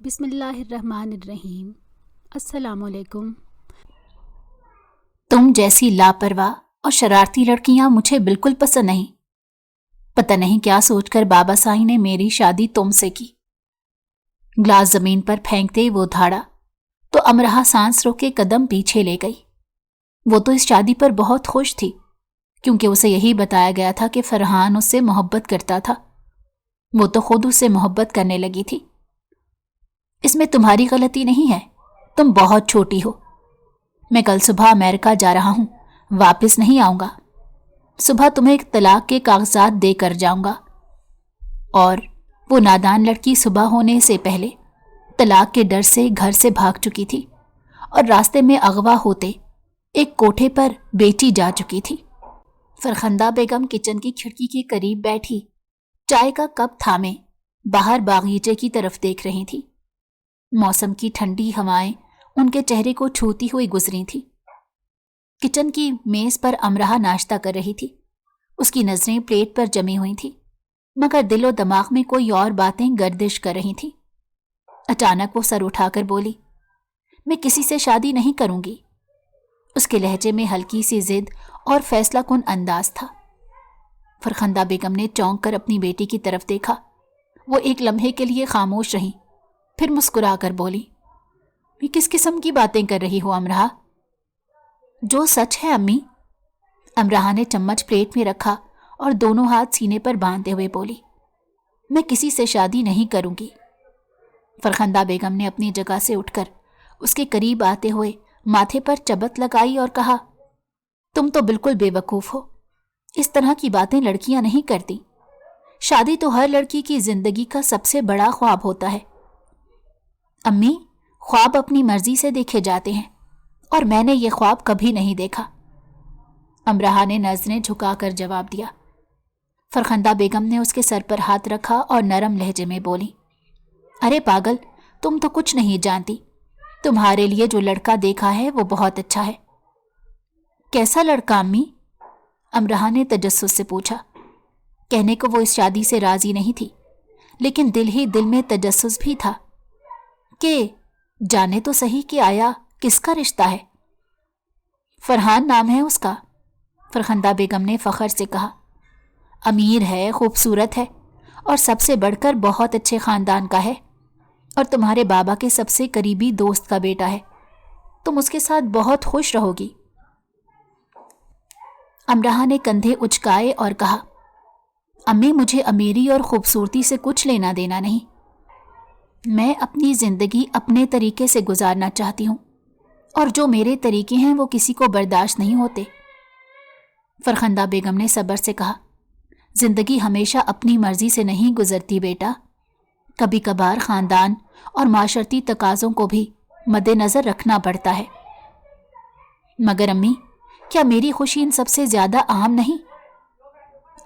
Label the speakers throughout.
Speaker 1: بسم اللہ الرحمن الرحیم۔ السلام علیکم۔
Speaker 2: تم جیسی لاپرواہ اور شرارتی لڑکیاں مجھے بالکل پسند نہیں۔ پتہ نہیں کیا سوچ کر بابا سائی نے میری شادی تم سے کی۔ گلاس زمین پر پھینکتے وہ دھاڑا تو امرہا سانس روک کے قدم پیچھے لے گئی۔ وہ تو اس شادی پر بہت خوش تھی کیونکہ اسے یہی بتایا گیا تھا کہ فرحان اس سے محبت کرتا تھا۔ وہ تو خود اس سے محبت کرنے لگی تھی۔ اس میں تمہاری غلطی نہیں ہے، تم بہت چھوٹی ہو۔ میں کل صبح امریکہ جا رہا ہوں، واپس نہیں آؤں گا۔ صبح تمہیں ایک طلاق کے کاغذات دے کر جاؤں گا۔ اور وہ نادان لڑکی صبح ہونے سے پہلے طلاق کے ڈر سے گھر سے بھاگ چکی تھی اور راستے میں اغوا ہوتے ایک کوٹھے پر بیچی جا چکی تھی۔ فرخندہ بیگم کچن کی کھڑکی کے قریب بیٹھی چائے کا کپ تھامے باہر باغیچے کی طرف دیکھ رہی تھی۔ موسم کی ٹھنڈی ہوائیں ان کے چہرے کو چھوتی ہوئی گزری تھی۔ کچن کی میز پر امرہا ناشتہ کر رہی تھی۔ اس کی نظریں پلیٹ پر جمی ہوئی تھی مگر دل و دماغ میں کوئی اور باتیں گردش کر رہی تھیں۔ اچانک وہ سر اٹھا کر بولی، میں کسی سے شادی نہیں کروں گی۔ اس کے لہجے میں ہلکی سی ضد اور فیصلہ کن انداز تھا۔ فرخندہ بیگم نے چونک کر اپنی بیٹی کی طرف دیکھا۔ وہ ایک لمحے کے لیے خاموش رہی، پھر مسکرا کر بولی، یہ کس قسم کی باتیں کر رہی ہو امرہا؟ جو سچ ہے امی۔ امرہا نے چمچ پلیٹ میں رکھا اور دونوں ہاتھ سینے پر باندھے ہوئے بولی، میں کسی سے شادی نہیں کروں گی۔ فرخندہ بیگم نے اپنی جگہ سے اٹھ کر اس کے قریب آتے ہوئے ماتھے پر چبت لگائی اور کہا، تم تو بالکل بے وقوف ہو، اس طرح کی باتیں لڑکیاں نہیں کرتی۔ شادی تو ہر لڑکی کی زندگی کا سب سے بڑا خواب ہوتا ہے۔ امی، خواب اپنی مرضی سے دیکھے جاتے ہیں اور میں نے یہ خواب کبھی نہیں دیکھا۔ امرہا نے نظریں جھکا کر جواب دیا۔ فرخندہ بیگم نے اس کے سر پر ہاتھ رکھا اور نرم لہجے میں بولی، ارے پاگل، تم تو کچھ نہیں جانتی۔ تمہارے لیے جو لڑکا دیکھا ہے وہ بہت اچھا ہے۔ کیسا لڑکا امی؟ امرہا نے تجسس سے پوچھا۔ کہنے کو وہ اس شادی سے راضی نہیں تھی لیکن دل ہی دل میں تجسس بھی تھا کہ جانے تو صحیح کہ آیا کس کا رشتہ ہے۔ فرحان نام ہے اس کا، فرخندہ بیگم نے فخر سے کہا۔ امیر ہے، خوبصورت ہے اور سب سے بڑھ کر بہت اچھے خاندان کا ہے، اور تمہارے بابا کے سب سے قریبی دوست کا بیٹا ہے۔ تم اس کے ساتھ بہت خوش رہو گی۔ امرہا نے کندھے اچکائے اور کہا، امی مجھے امیری اور خوبصورتی سے کچھ لینا دینا نہیں۔ میں اپنی زندگی اپنے طریقے سے گزارنا چاہتی ہوں اور جو میرے طریقے ہیں وہ کسی کو برداشت نہیں ہوتے۔ فرخندہ بیگم نے صبر سے کہا، زندگی ہمیشہ اپنی مرضی سے نہیں گزرتی بیٹا، کبھی کبھار خاندان اور معاشرتی تقاضوں کو بھی مد نظر رکھنا پڑتا ہے۔ مگر امی، کیا میری خوشی ان سب سے زیادہ اہم نہیں؟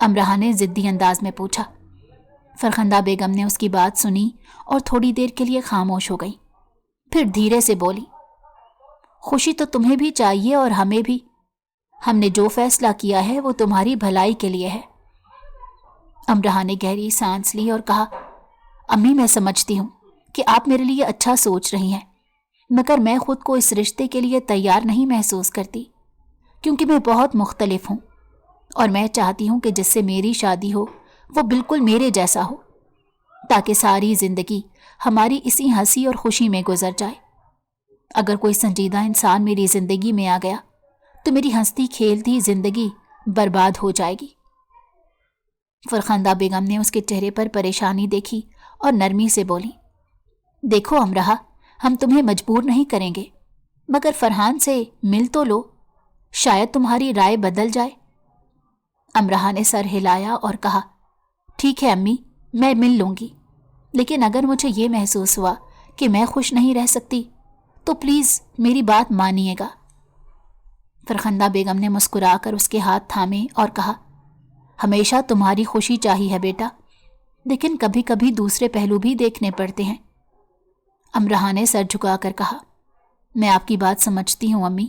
Speaker 2: امرہا نے ضدی انداز میں پوچھا۔ فرخندہ بیگم نے اس کی بات سنی اور تھوڑی دیر کے لیے خاموش ہو گئی، پھر دھیرے سے بولی، خوشی تو تمہیں بھی چاہیے اور ہمیں بھی۔ ہم نے جو فیصلہ کیا ہے وہ تمہاری بھلائی کے لیے ہے۔ امرہا نے گہری سانس لی اور کہا، امی میں سمجھتی ہوں کہ آپ میرے لیے اچھا سوچ رہی ہیں مگر میں خود کو اس رشتے کے لیے تیار نہیں محسوس کرتی کیونکہ میں بہت مختلف ہوں اور میں چاہتی ہوں کہ جس سے میری شادی ہو وہ بالکل میرے جیسا ہو تاکہ ساری زندگی ہماری اسی ہنسی اور خوشی میں گزر جائے۔ اگر کوئی سنجیدہ انسان میری زندگی میں آ گیا تو میری ہنستی کھیلتی زندگی برباد ہو جائے گی۔ فرخندہ بیگم نے اس کے چہرے پر پریشانی دیکھی اور نرمی سے بولی، دیکھو امرہا، ہم تمہیں مجبور نہیں کریں گے مگر فرحان سے مل تو لو، شاید تمہاری رائے بدل جائے۔ امرہا نے سر ہلایا اور کہا، ٹھیک ہے امی، میں مل لوں گی، لیکن اگر مجھے یہ محسوس ہوا کہ میں خوش نہیں رہ سکتی تو پلیز میری بات مانیے گا۔ فرخندہ بیگم نے مسکرا کر اس کے ہاتھ تھامے اور کہا، ہمیشہ تمہاری خوشی چاہی ہے بیٹا، لیکن کبھی کبھی دوسرے پہلو بھی دیکھنے پڑتے ہیں۔ امرہا نے سر جھکا کر کہا، میں آپ کی بات سمجھتی ہوں امی،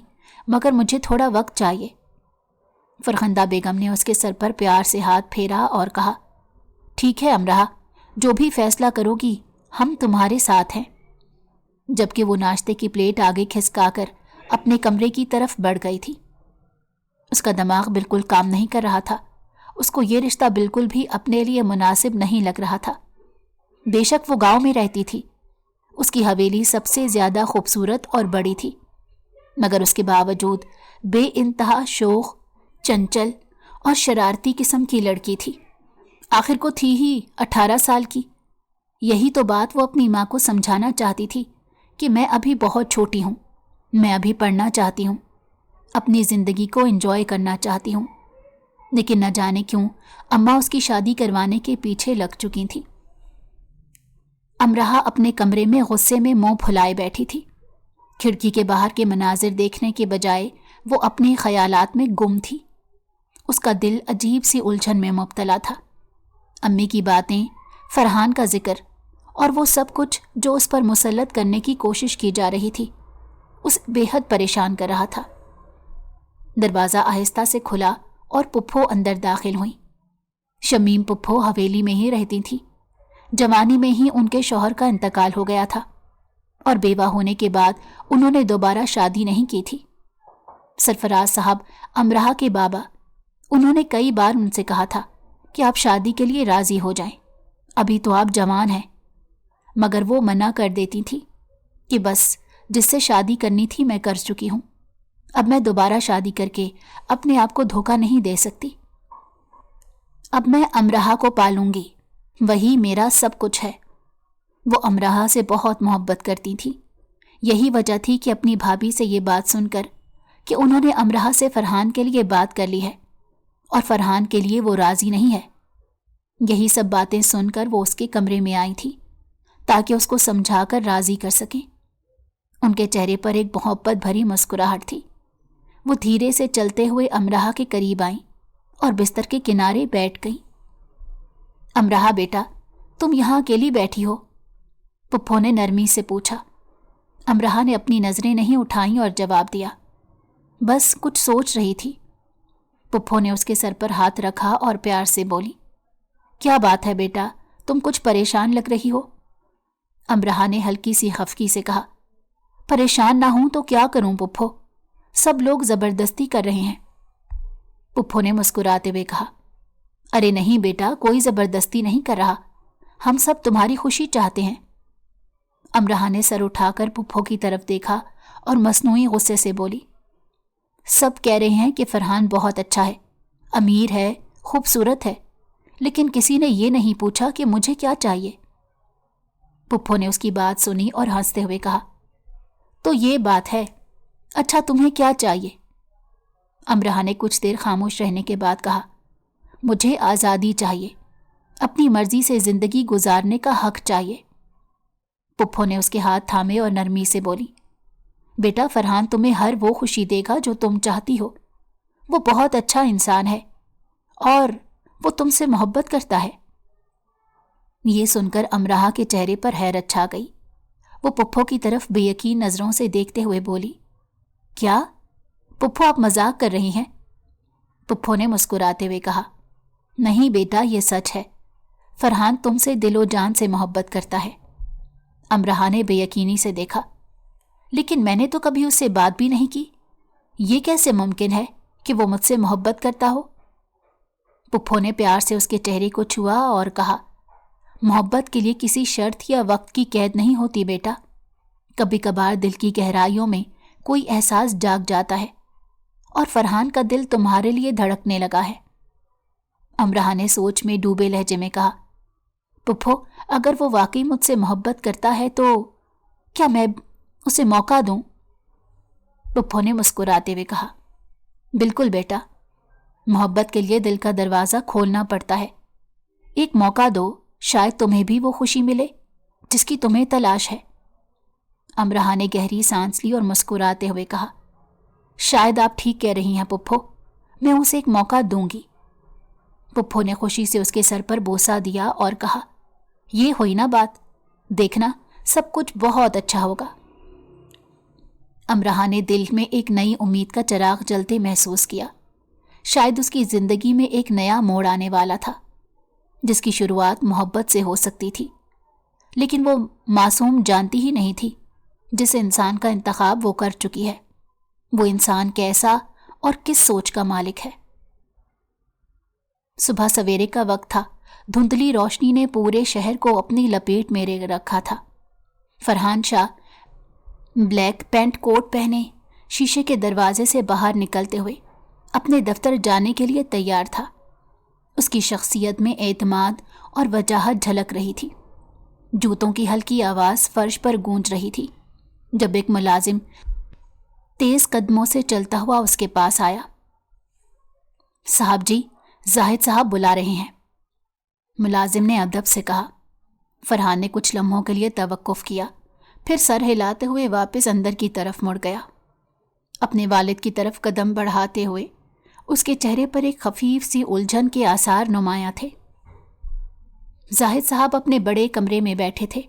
Speaker 2: مگر مجھے تھوڑا وقت چاہیے۔ فرخندہ بیگم نے اس کے سر پر پیار سے ہاتھ پھیرا اور کہا، ٹھیک ہے امرہا، جو بھی فیصلہ کرو گی ہم تمہارے ساتھ ہیں۔ جبکہ وہ ناشتے کی پلیٹ آگے کھسکا کر اپنے کمرے کی طرف بڑھ گئی تھی۔ اس کا دماغ بالکل کام نہیں کر رہا تھا۔ اس کو یہ رشتہ بالکل بھی اپنے لیے مناسب نہیں لگ رہا تھا۔ بے شک وہ گاؤں میں رہتی تھی، اس کی حویلی سب سے زیادہ خوبصورت اور بڑی تھی، مگر اس کے باوجود بے انتہا شوخ، چنچل اور شرارتی قسم کی لڑکی تھی۔ آخر کو تھی ہی 18 سال کی۔ یہی تو بات وہ اپنی ماں کو سمجھانا چاہتی تھی کہ میں ابھی بہت چھوٹی ہوں، میں ابھی پڑھنا چاہتی ہوں، اپنی زندگی کو انجوائے کرنا چاہتی ہوں، لیکن نہ جانے کیوں اماں اس کی شادی کروانے کے پیچھے لگ چکی تھی۔ امرہا اپنے کمرے میں غصے میں منہ پھلائے بیٹھی تھی۔ کھڑکی کے باہر کے مناظر دیکھنے کے بجائے وہ اپنے خیالات میں گم تھی۔ اس کا دل عجیب سی الجھن میں مبتلا تھا۔ امی کی باتیں، فرحان کا ذکر اور وہ سب کچھ جو اس پر مسلط کرنے کی کوشش کی جا رہی تھی، اسے بے حد پریشان کر رہا تھا۔ دروازہ آہستہ سے کھلا اور پپھو اندر داخل ہوئی۔ شمیم پپھو حویلی میں ہی رہتی تھی۔ جوانی میں ہی ان کے شوہر کا انتقال ہو گیا تھا اور بیوہ ہونے کے بعد انہوں نے دوبارہ شادی نہیں کی تھی۔ سرفراز صاحب امرہا کے بابا، انہوں نے کئی بار ان سے کہا تھا کہ آپ شادی کے لیے راضی ہو جائیں، ابھی تو آپ جوان ہیں، مگر وہ منع کر دیتی تھی کہ بس جس سے شادی کرنی تھی میں کر چکی ہوں، اب میں دوبارہ شادی کر کے اپنے آپ کو دھوکہ نہیں دے سکتی۔ اب میں امرہا کو پالوں گی، وہی میرا سب کچھ ہے۔ وہ امرہا سے بہت محبت کرتی تھی۔ یہی وجہ تھی کہ اپنی بھابھی سے یہ بات سن کر کہ انہوں نے امرہا سے فرحان کے لیے بات کر لی ہے اور فرحان کے لیے وہ راضی نہیں ہے، یہی سب باتیں سن کر وہ اس کے کمرے میں آئی تھی تاکہ اس کو سمجھا کر راضی کر سکیں۔ ان کے چہرے پر ایک محبت بھری مسکراہٹ تھی۔ وہ دھیرے سے چلتے ہوئے امرہا کے قریب آئیں اور بستر کے کنارے بیٹھ گئیں۔ امرہا بیٹا، تم یہاں اکیلی بیٹھی ہو؟ پپھو نے نرمی سے پوچھا۔ امرہا نے اپنی نظریں نہیں اٹھائیں اور جواب دیا، بس کچھ سوچ رہی تھی۔ پپھو نے اس کے سر پر ہاتھ رکھا اور پیار سے بولی، کیا بات ہے بیٹا، تم کچھ پریشان لگ رہی ہو؟ امرہا نے ہلکی سی خفگی سے کہا، پریشان نہ ہوں تو کیا کروں پپھو، سب لوگ زبردستی کر رہے ہیں۔ پپھو نے مسکراتے ہوئے کہا، ارے نہیں بیٹا، کوئی زبردستی نہیں کر رہا، ہم سب تمہاری خوشی چاہتے ہیں۔ امرہا نے سر اٹھا کر پپھو کی طرف دیکھا اور مصنوعی غصے سے بولی، سب کہہ رہے ہیں کہ فرحان بہت اچھا ہے، امیر ہے، خوبصورت ہے، لیکن کسی نے یہ نہیں پوچھا کہ مجھے کیا چاہیے۔ پپھو نے اس کی بات سنی اور ہنستے ہوئے کہا، تو یہ بات ہے، اچھا تمہیں کیا چاہیے؟ امرہا نے کچھ دیر خاموش رہنے کے بعد کہا، مجھے آزادی چاہیے، اپنی مرضی سے زندگی گزارنے کا حق چاہیے۔ پپھو نے اس کے ہاتھ تھامے اور نرمی سے بولی، بیٹا فرحان تمہیں ہر وہ خوشی دے گا جو تم چاہتی ہو، وہ بہت اچھا انسان ہے اور وہ تم سے محبت کرتا ہے۔ یہ سن کر امرہا کے چہرے پر حیرت چھا گئی۔ وہ پپھو کی طرف بے یقین نظروں سے دیکھتے ہوئے بولی، کیا پپھو آپ مذاق کر رہی ہیں؟ پپھو نے مسکراتے ہوئے کہا، نہیں بیٹا یہ سچ ہے، فرحان تم سے دل و جان سے محبت کرتا ہے۔ امرہا نے بے یقینی سے دیکھا، لیکن میں نے تو کبھی اس سے بات بھی نہیں کی، یہ کیسے ممکن ہے کہ وہ مجھ سے محبت کرتا ہو؟ پپھو نے پیار سے اس کے چہرے کو چھوا اور کہا، محبت کے لیے کسی شرط یا وقت کی قید نہیں ہوتی بیٹا، کبھی کبھار دل کی گہرائیوں میں کوئی احساس جاگ جاتا ہے اور فرحان کا دل تمہارے لیے دھڑکنے لگا ہے۔ امرہا نے سوچ میں ڈوبے لہجے میں کہا، پپھو اگر وہ واقعی مجھ سے محبت کرتا ہے تو کیا میں اسے موقع دوں؟ پپھو نے مسکراتے ہوئے کہا، بالکل بیٹا، محبت کے لیے دل کا دروازہ کھولنا پڑتا ہے، ایک موقع دو، شاید تمہیں بھی وہ خوشی ملے جس کی تمہیں تلاش ہے۔ امرہا نے گہری سانس لی اور مسکراتے ہوئے کہا، شاید آپ ٹھیک کہہ رہی ہیں پپھو، میں اسے ایک موقع دوں گی۔ پپھو نے خوشی سے اس کے سر پر بوسہ دیا اور کہا، یہ ہوئی نا بات، دیکھنا سب کچھ بہت اچھا ہوگا۔ امرہا نے دل میں ایک نئی امید کا چراغ جلتے محسوس کیا، شاید اس کی زندگی میں ایک نیا موڑ آنے والا تھا جس کی شروعات محبت سے ہو سکتی تھی۔ لیکن وہ معصوم جانتی ہی نہیں تھی جس انسان کا انتخاب وہ کر چکی ہے، وہ انسان کیسا اور کس سوچ کا مالک ہے۔ صبح سویرے کا وقت تھا، دھندلی روشنی نے پورے شہر کو اپنی لپیٹ میں رکھا تھا۔ فرحان شاہ بلیک پینٹ کوٹ پہنے شیشے کے دروازے سے باہر نکلتے ہوئے اپنے دفتر جانے کے لیے تیار تھا۔ اس کی شخصیت میں اعتماد اور وجاہت جھلک رہی تھی۔ جوتوں کی ہلکی آواز فرش پر گونج رہی تھی جب ایک ملازم تیز قدموں سے چلتا ہوا اس کے پاس آیا۔ صاحب جی، زاہد صاحب بلا رہے ہیں، ملازم نے ادب سے کہا۔ فرحان نے کچھ لمحوں کے لیے توقف کیا، پھر سر ہلاتے ہوئے واپس اندر کی طرف مڑ گیا۔ اپنے والد کی طرف قدم بڑھاتے ہوئے اس کے چہرے پر ایک خفیف سی الجھن کے آثار نمایاں تھے۔ زاہد صاحب اپنے بڑے کمرے میں بیٹھے تھے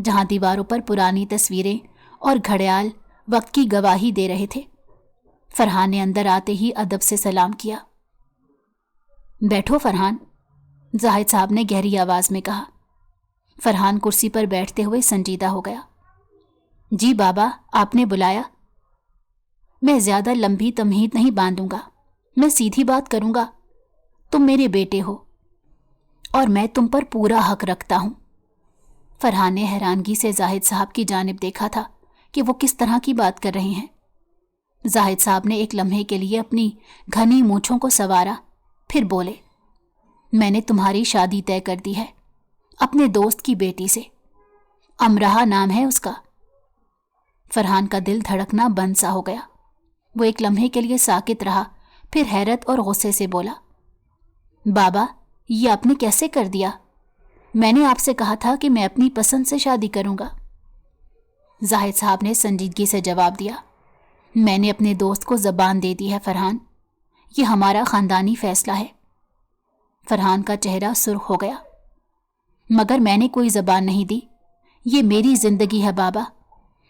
Speaker 2: جہاں دیواروں پر پرانی تصویریں اور گھڑیال وقت کی گواہی دے رہے تھے۔ فرحان نے اندر آتے ہی ادب سے سلام کیا۔ بیٹھو فرحان، زاہد صاحب نے گہری آواز میں کہا۔ فرحان کرسی پر بیٹھتے ہوئے سنجیدہ ہو گیا۔ جی بابا، آپ نے بلایا؟ میں زیادہ لمبی تمہید نہیں باندھوں گا، میں سیدھی بات کروں گا۔ تم میرے بیٹے ہو اور میں تم پر پورا حق رکھتا ہوں۔ فرحان نے حیرانگی سے زاہد صاحب کی جانب دیکھا تھا کہ وہ کس طرح کی بات کر رہے ہیں۔ زاہد صاحب نے ایک لمحے کے لیے اپنی گھنی مونچھوں کو سنوارا، پھر بولے، میں نے تمہاری شادی طے کر دی ہے اپنے دوست کی بیٹی سے، امراہ نام ہے اس کا۔ فرحان کا دل دھڑکنا بند سا ہو گیا۔ وہ ایک لمحے کے لیے ساکت رہا، پھر حیرت اور غصے سے بولا، بابا یہ آپ نے کیسے کر دیا؟ میں نے آپ سے کہا تھا کہ میں اپنی پسند سے شادی کروں گا۔ زاہد صاحب نے سنجیدگی سے جواب دیا، میں نے اپنے دوست کو زبان دے دی ہے فرحان، یہ ہمارا خاندانی فیصلہ ہے۔ فرحان کا چہرہ سرخ ہو گیا۔ مگر میں نے کوئی زبان نہیں دی، یہ میری زندگی ہے بابا،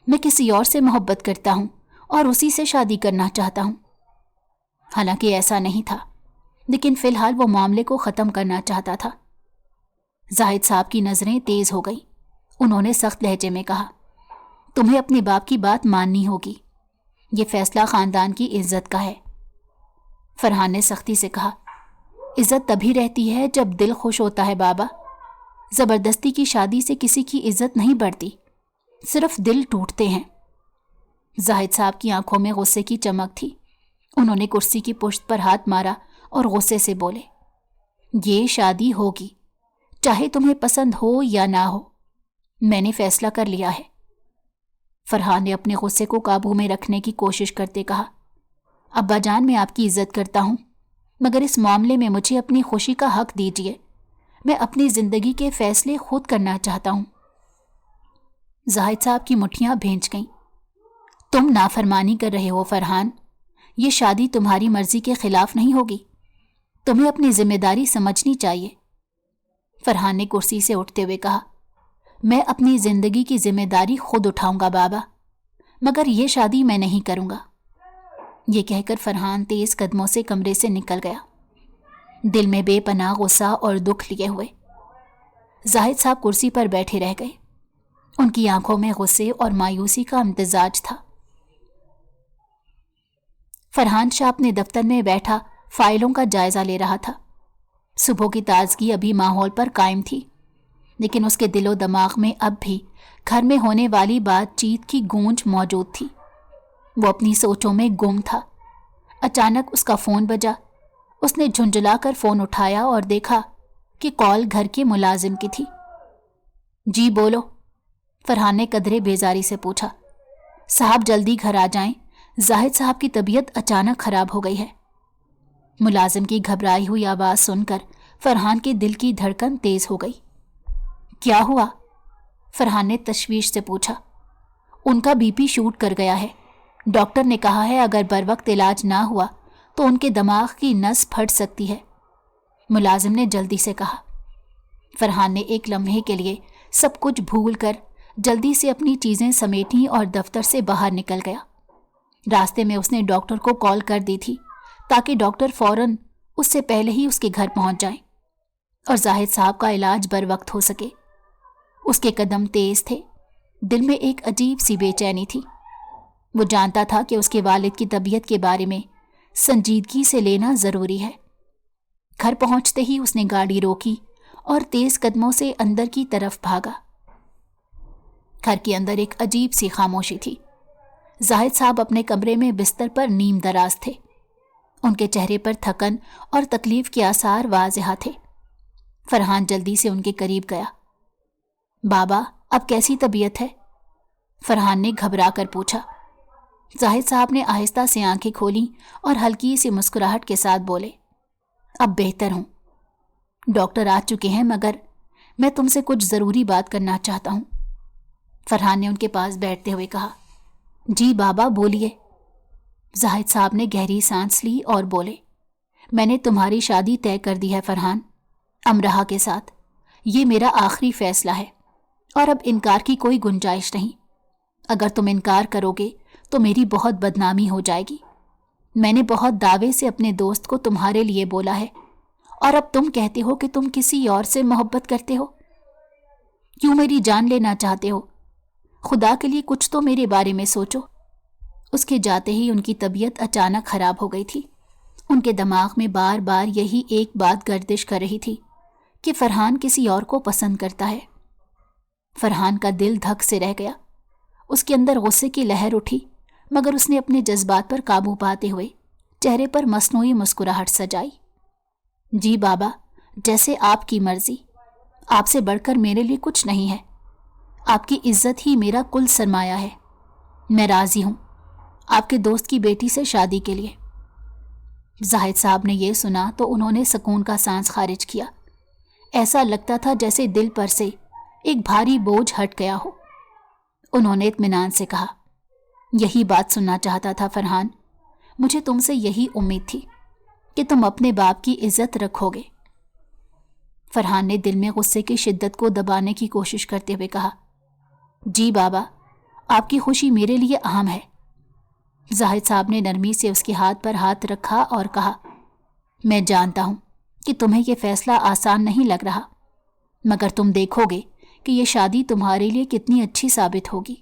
Speaker 2: میں کسی اور سے محبت کرتا ہوں اور اسی سے شادی کرنا چاہتا ہوں۔ حالانکہ ایسا نہیں تھا، لیکن فی الحال وہ معاملے کو ختم کرنا چاہتا تھا۔ زاہد صاحب کی نظریں تیز ہو گئیں۔ انہوں نے سخت لہجے میں کہا، تمہیں اپنے باپ کی بات ماننی ہوگی، یہ فیصلہ خاندان کی عزت کا ہے۔ فرحان نے سختی سے کہا، عزت تبھی رہتی ہے جب دل خوش ہوتا ہے بابا، زبردستی کی شادی سے کسی کی عزت نہیں بڑھتی، صرف دل ٹوٹتے ہیں۔ زاہد صاحب کی آنکھوں میں غصے کی چمک تھی۔ انہوں نے کرسی کی پشت پر ہاتھ مارا اور غصے سے بولے، یہ شادی ہوگی، چاہے تمہیں پسند ہو یا نہ ہو، میں نے فیصلہ کر لیا ہے۔ فرحان نے اپنے غصے کو قابو میں رکھنے کی کوشش کرتے کہا، ابا جان میں آپ کی عزت کرتا ہوں، مگر اس معاملے میں مجھے اپنی خوشی کا حق دیجیے، میں اپنی زندگی کے فیصلے خود کرنا چاہتا ہوں۔ زاہد صاحب کی مٹھیاں بھینچ گئیں۔ تم نافرمانی کر رہے ہو فرحان، یہ شادی تمہاری مرضی کے خلاف نہیں ہوگی، تمہیں اپنی ذمہ داری سمجھنی چاہیے۔ فرحان نے کرسی سے اٹھتے ہوئے کہا، میں اپنی زندگی کی ذمہ داری خود اٹھاؤں گا بابا، مگر یہ شادی میں نہیں کروں گا۔ یہ کہہ کر فرحان تیز قدموں سے کمرے سے نکل گیا، دل میں بے پناہ غصہ اور دکھ لیے ہوئے۔ زاہد صاحب کرسی پر بیٹھے رہ گئے۔ ان کی آنکھوں میں غصے اور مایوسی کا امتزاج تھا۔ فرحان شاہ اپنے دفتر میں بیٹھا فائلوں کا جائزہ لے رہا تھا۔ صبح کی تازگی ابھی ماحول پر قائم تھی، لیکن اس کے دل و دماغ میں اب بھی گھر میں ہونے والی بات چیت کی گونج موجود تھی۔ وہ اپنی سوچوں میں گم تھا۔ اچانک اس کا فون بجا۔ اس نے جھنجھلا کر فون اٹھایا اور دیکھا کہ کال گھر کے ملازم کی تھی۔ جی بولو، فرحان نے قدرے بیزاری سے پوچھا۔ صاحب جلدی گھر آ جائیں، زاہد صاحب کی طبیعت اچانک خراب ہو گئی ہے۔ ملازم کی گھبرائی ہوئی آواز سن کر فرحان کے دل کی دھڑکن تیز ہو گئی۔ کیا ہوا؟ فرحان نے تشویش سے پوچھا۔ ان کا بی پی شوٹ کر گیا ہے، ڈاکٹر نے کہا ہے اگر بر وقت علاج نہ ہوا تو ان کے دماغ کی نس پھٹ سکتی ہے، ملازم نے جلدی سے کہا۔ فرحان نے ایک لمحے کے لیے سب کچھ بھول کر جلدی سے اپنی چیزیں سمیٹیں اور دفتر سے باہر نکل گیا۔ راستے میں اس نے ڈاکٹر کو کال کر دی تھی تاکہ ڈاکٹر فوراً اس سے پہلے ہی اس کے گھر پہنچ جائیں اور زاہد صاحب کا علاج بر وقت ہو سکے۔ اس کے قدم تیز تھے، دل میں ایک عجیب سی بے چینی تھی۔ وہ جانتا تھا کہ اس کے والد کی طبیعت کے بارے میں سنجیدگی سے لینا ضروری ہے۔ گھر پہنچتے ہی اس نے گاڑی روکی اور تیز قدموں سے اندر کی طرف بھاگا۔ گھر کے اندر ایک عجیب سی خاموشی تھی۔ زاہد صاحب اپنے کمرے میں بستر پر نیم دراز تھے۔ ان کے چہرے پر تھکن اور تکلیف کے آثار واضح تھے۔ فرحان جلدی سے ان کے قریب گیا۔ بابا، اب کیسی طبیعت ہے؟ فرحان نے گھبرا کر پوچھا۔ زاہد صاحب نے آہستہ سے آنکھیں کھولیں اور ہلکی سی مسکراہٹ کے ساتھ بولے، اب بہتر ہوں۔ ڈاکٹر آ چکے ہیں، مگر میں تم سے کچھ ضروری بات کرنا چاہتا ہوں۔ فرحان نے ان کے پاس بیٹھتے ہوئے کہا، جی بابا بولیے۔ زاہد صاحب نے گہری سانس لی اور بولے، میں نے تمہاری شادی طے کر دی ہے فرحان، امرہا کے ساتھ۔ یہ میرا آخری فیصلہ ہے اور اب انکار کی کوئی گنجائش نہیں۔ اگر تم انکار کرو گے تو میری بہت بدنامی ہو جائے گی۔ میں نے بہت دعوے سے اپنے دوست کو تمہارے لیے بولا ہے، اور اب تم کہتے ہو کہ تم کسی اور سے محبت کرتے ہو۔ کیوں میری جان لینا چاہتے ہو؟ خدا کے لیے کچھ تو میرے بارے میں سوچو۔ اس کے جاتے ہی ان کی طبیعت اچانک خراب ہو گئی تھی۔ ان کے دماغ میں بار بار یہی ایک بات گردش کر رہی تھی کہ فرحان کسی اور کو پسند کرتا ہے۔ فرحان کا دل دھک سے رہ گیا۔ اس کے اندر غصے کی لہر اٹھی، مگر اس نے اپنے جذبات پر قابو پاتے ہوئے چہرے پر مصنوعی مسکراہٹ سجائی۔ جی بابا، جیسے آپ کی مرضی۔ آپ سے بڑھ کر میرے لیے کچھ نہیں ہے۔ آپ کی عزت ہی میرا کل سرمایہ ہے۔ میں راضی ہوں آپ کے دوست کی بیٹی سے شادی کے لیے۔ زاہد صاحب نے یہ سنا تو انہوں نے سکون کا سانس خارج کیا۔ ایسا لگتا تھا جیسے دل پر سے ایک بھاری بوجھ ہٹ گیا ہو۔ انہوں نے اطمینان سے کہا، یہی بات سننا چاہتا تھا فرحان۔ مجھے تم سے یہی امید تھی کہ تم اپنے باپ کی عزت رکھو گے۔ فرحان نے دل میں غصے کی شدت کو دبانے کی کوشش کرتے ہوئے کہا، جی بابا، آپ کی خوشی میرے لیے اہم ہے۔ زاہد صاحب نے نرمی سے اس کے ہاتھ پر ہاتھ رکھا اور کہا، میں جانتا ہوں کہ تمہیں یہ فیصلہ آسان نہیں لگ رہا، مگر تم دیکھو گے کہ یہ شادی تمہارے لیے کتنی اچھی ثابت ہوگی۔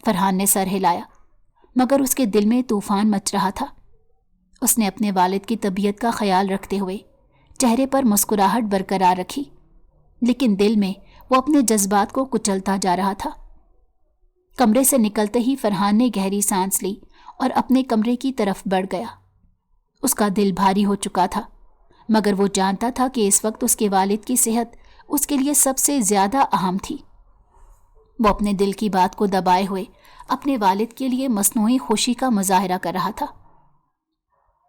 Speaker 2: فرحان نے سر ہلایا، مگر اس کے دل میں طوفان مچ رہا تھا۔ اس نے اپنے والد کی طبیعت کا خیال رکھتے ہوئے چہرے پر مسکراہٹ برقرار رکھی، لیکن دل میں وہ اپنے جذبات کو کچلتا جا رہا تھا۔ کمرے سے نکلتے ہی فرحان نے گہری سانس لی اور اپنے کمرے کی طرف بڑھ گیا۔ اس کا دل بھاری ہو چکا تھا، مگر وہ جانتا تھا کہ اس وقت اس کے والد کی صحت اس کے لیے سب سے زیادہ اہم تھی۔ وہ اپنے دل کی بات کو دبائے ہوئے اپنے والد کے لیے مصنوعی خوشی کا مظاہرہ کر رہا تھا۔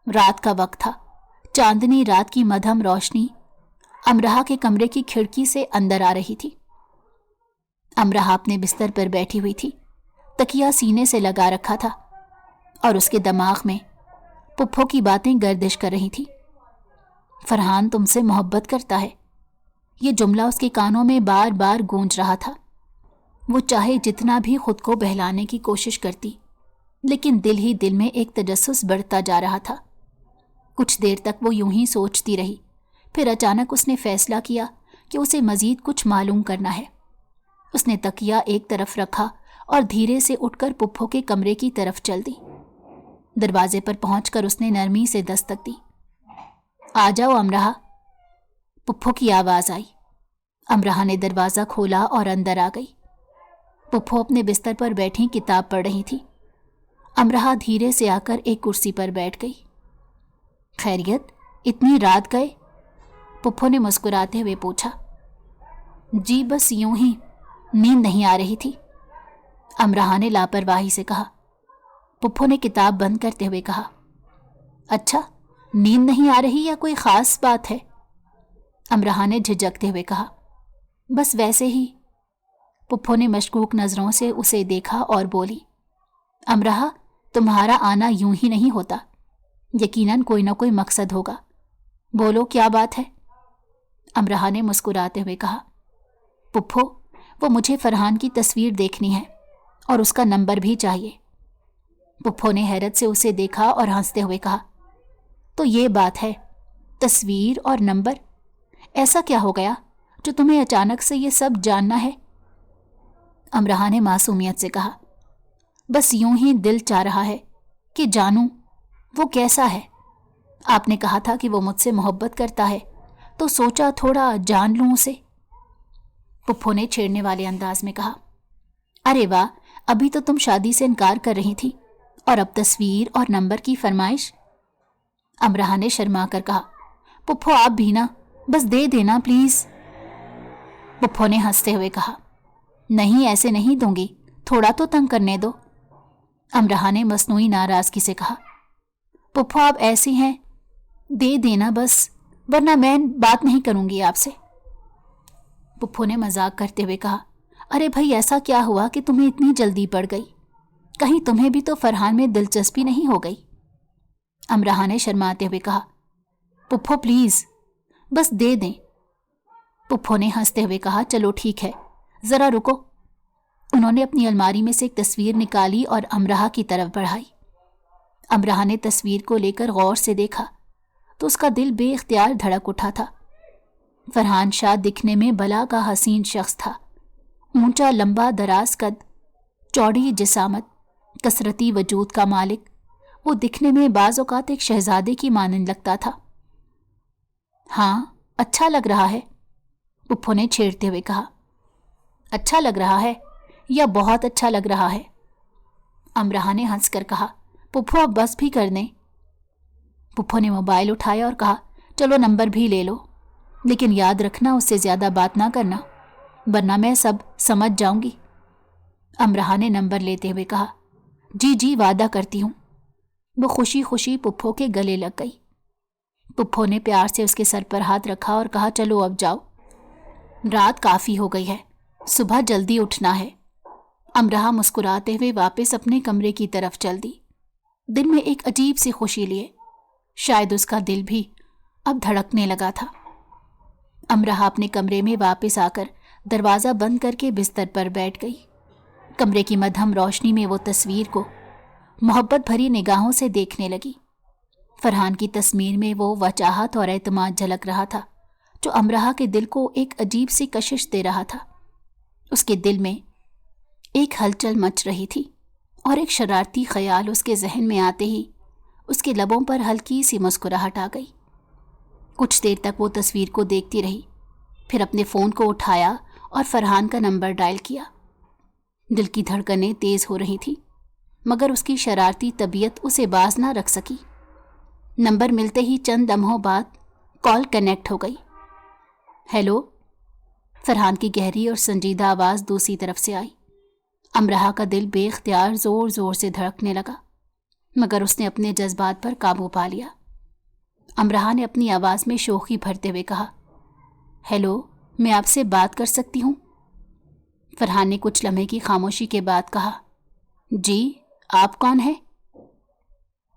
Speaker 2: رات کا وقت تھا۔ چاندنی رات کی مدھم روشنی امرہا کے کمرے کی کھڑکی سے اندر آ رہی تھی۔ امرہا اپنے بستر پر بیٹھی ہوئی تھی، تکیا سینے سے لگا رکھا تھا، اور اس کے دماغ میں پپھو کی باتیں گردش کر رہی تھی۔ فرحان تم سے محبت کرتا ہے، یہ جملہ اس کے کانوں میں بار بار گونج رہا تھا۔ وہ چاہے جتنا بھی خود کو بہلانے کی کوشش کرتی، لیکن دل ہی دل میں ایک تجسس بڑھتا جا رہا تھا۔ کچھ دیر تک وہ یوں ہی سوچتی رہی، پھر اچانک اس نے فیصلہ کیا کہ اسے مزید کچھ معلوم کرنا ہے۔ اس نے تکیا ایک طرف رکھا اور دھیرے سے اٹھ کر پپھو کے کمرے کی طرف چل دی۔ دروازے پر پہنچ کر اس نے نرمی سے دستک دی۔ آ جاؤ امرہا، پپھو کی آواز آئی۔ امرہا نے دروازہ کھولا اور اندر آ گئی۔ پپھو اپنے بستر پر بیٹھی کتاب پڑھ رہی تھی۔ امرہا دھیرے سے آ کر ایک کرسی پر بیٹھ گئی۔ خیریت، اتنی رات گئے؟ پپھو نے مسکراتے ہوئے پوچھا۔ جی بس یوں ہی، نیند نہیں آ رہی تھی، امرہا نے لاپرواہی سے کہا۔ پپھو نے کتاب بند کرتے ہوئے کہا، اچھا، نیند نہیں آ رہی یا کوئی خاص بات ہے؟ امرہا نے جھجکتے ہوئے کہا، بس ویسے ہی۔ پپھو نے مشکوک نظروں سے اسے دیکھا اور بولی، امرہا، تمہارا آنا یوں ہی نہیں ہوتا، یقیناً کوئی نہ کوئی مقصد ہوگا، بولو کیا بات ہے؟ امرہا نے مسکراتے ہوئے کہا، پپھو، وہ مجھے فرحان کی تصویر دیکھنی ہے اور اس کا نمبر بھی چاہیے۔ پپھو نے حیرت سے اسے دیکھا اور ہنستے ہوئے کہا، تو یہ بات ہے، تصویر اور نمبر، ایسا کیا ہو گیا؟ جو تمہیں اچانک سے یہ سب جاننا ہے؟ امرہا نے معصومیت سے کہا۔ بس یوں ہی دل چاہ رہا ہے کہ جانوں وہ کیسا ہے۔ آپ نے کہا تھا کہ وہ مجھ سے محبت کرتا ہے تو سوچا تھوڑا جان لوں اسے، پپھو نے چھیڑنے والے انداز میں کہا۔ ارے واہ، ابھی تو تم شادی سے انکار کر رہی تھی اور اب تصویر اور نمبر کی فرمائش؟ امرہا نے شرما کر کہا۔ پپھو آپ بھی نا، بس دے دینا پلیز۔ پپھو نے ہنستے ہوئے کہا۔ نہیں، ایسے نہیں دوں گی، تھوڑا تو تنگ کرنے دو۔ امرہا نے مصنوعی ناراضگی سے کہا۔ پپھو آپ ایسی ہیں، دے دینا بس، ورنہ میں بات نہیں کروں گی آپ سے۔ پپھو نے مذاق کرتے ہوئے کہا۔ ارے بھائی، ایسا کیا ہوا کہ تمہیں اتنی جلدی پڑ گئی؟ کہیں تمہیں بھی تو فرحان میں دلچسپی نہیں ہو گئی؟ امرہا نے شرماتے ہوئے کہا۔ پپھو پلیز، بس دے دیں۔ پپھو نے ہنستے ہوئے کہا۔ چلو ٹھیک ہے، ذرا رکو۔ انہوں نے اپنی الماری میں سے ایک تصویر نکالی اور امرہا کی طرف بڑھائی۔ امرہا نے تصویر کو لے کر غور سے دیکھا تو اس کا دل بے اختیار دھڑک اٹھا تھا۔ فرحان شاہ دکھنے میں بلا کا حسین شخص تھا۔ اونچا لمبا دراز قد، چوڑی جسامت، کثرتی وجود کا مالک، وہ دکھنے میں بعض اوقات ایک شہزادے کی مانند لگتا تھا۔ ہاں، اچھا لگ رہا ہے، پپھو نے چھیڑتے ہوئے کہا۔ اچھا لگ رہا ہے یا بہت اچھا لگ رہا ہے؟ امرہا نے ہنس کر کہا۔ پپھو اب بس بھی کر دیں۔ پپھو نے موبائل اٹھایا اور کہا۔ چلو نمبر بھی لے لو، لیکن یاد رکھنا اس سے زیادہ بات نہ کرنا، ورنہ میں سب سمجھ جاؤں گی۔ امرہا نے نمبر لیتے ہوئے کہا۔ جی جی، وعدہ کرتی ہوں۔ وہ خوشی خوشی پپھو کے گلے لگ گئی۔ پپھو نے پیار سے اس کے سر پر ہاتھ رکھا اور کہا۔ چلو اب جاؤ، رات کافی ہو گئی ہے، صبح جلدی اٹھنا ہے۔ امرہا مسکراتے ہوئے واپس اپنے کمرے کی طرف چل دی، دل میں ایک عجیب سی خوشی لیے۔ شاید اس کا دل بھی اب دھڑکنے لگا تھا۔ امرہا اپنے کمرے میں واپس آ کر دروازہ بند کر کے بستر پر بیٹھ گئی۔ کمرے کی مدھم روشنی میں وہ تصویر کو محبت بھری نگاہوں سے دیکھنے لگی۔ فرحان کی تصویر میں وہ وجاہت اور اعتماد جھلک رہا تھا جو امرہا کے دل کو ایک عجیب سی کشش دے رہا تھا۔ اس کے دل میں ایک ہلچل مچ رہی تھی اور ایک شرارتی خیال اس کے ذہن میں آتے ہی اس کے لبوں پر ہلکی سی مسکراہٹ آ گئی۔ کچھ دیر تک وہ تصویر کو دیکھتی رہی، پھر اپنے فون کو اٹھایا اور فرحان کا نمبر ڈائل کیا۔ دل کی دھڑکنیں تیز ہو رہی تھی، مگر اس کی شرارتی طبیعت اسے باز نہ رکھ سکی۔ نمبر ملتے ہی چند لمحوں بعد کال کنیکٹ ہو گئی۔ ہیلو، فرحان کی گہری اور سنجیدہ آواز دوسری طرف سے آئی۔ امرہا کا دل بے اختیار زور زور سے دھڑکنے لگا، مگر اس نے اپنے جذبات پر قابو پا لیا۔ امرہا نے اپنی آواز میں شوخی بھرتے ہوئے کہا۔ ہیلو، میں آپ سے بات کر سکتی ہوں؟ فرحان نے کچھ لمحے کی خاموشی کے بعد کہا۔ جی، آپ کون ہیں؟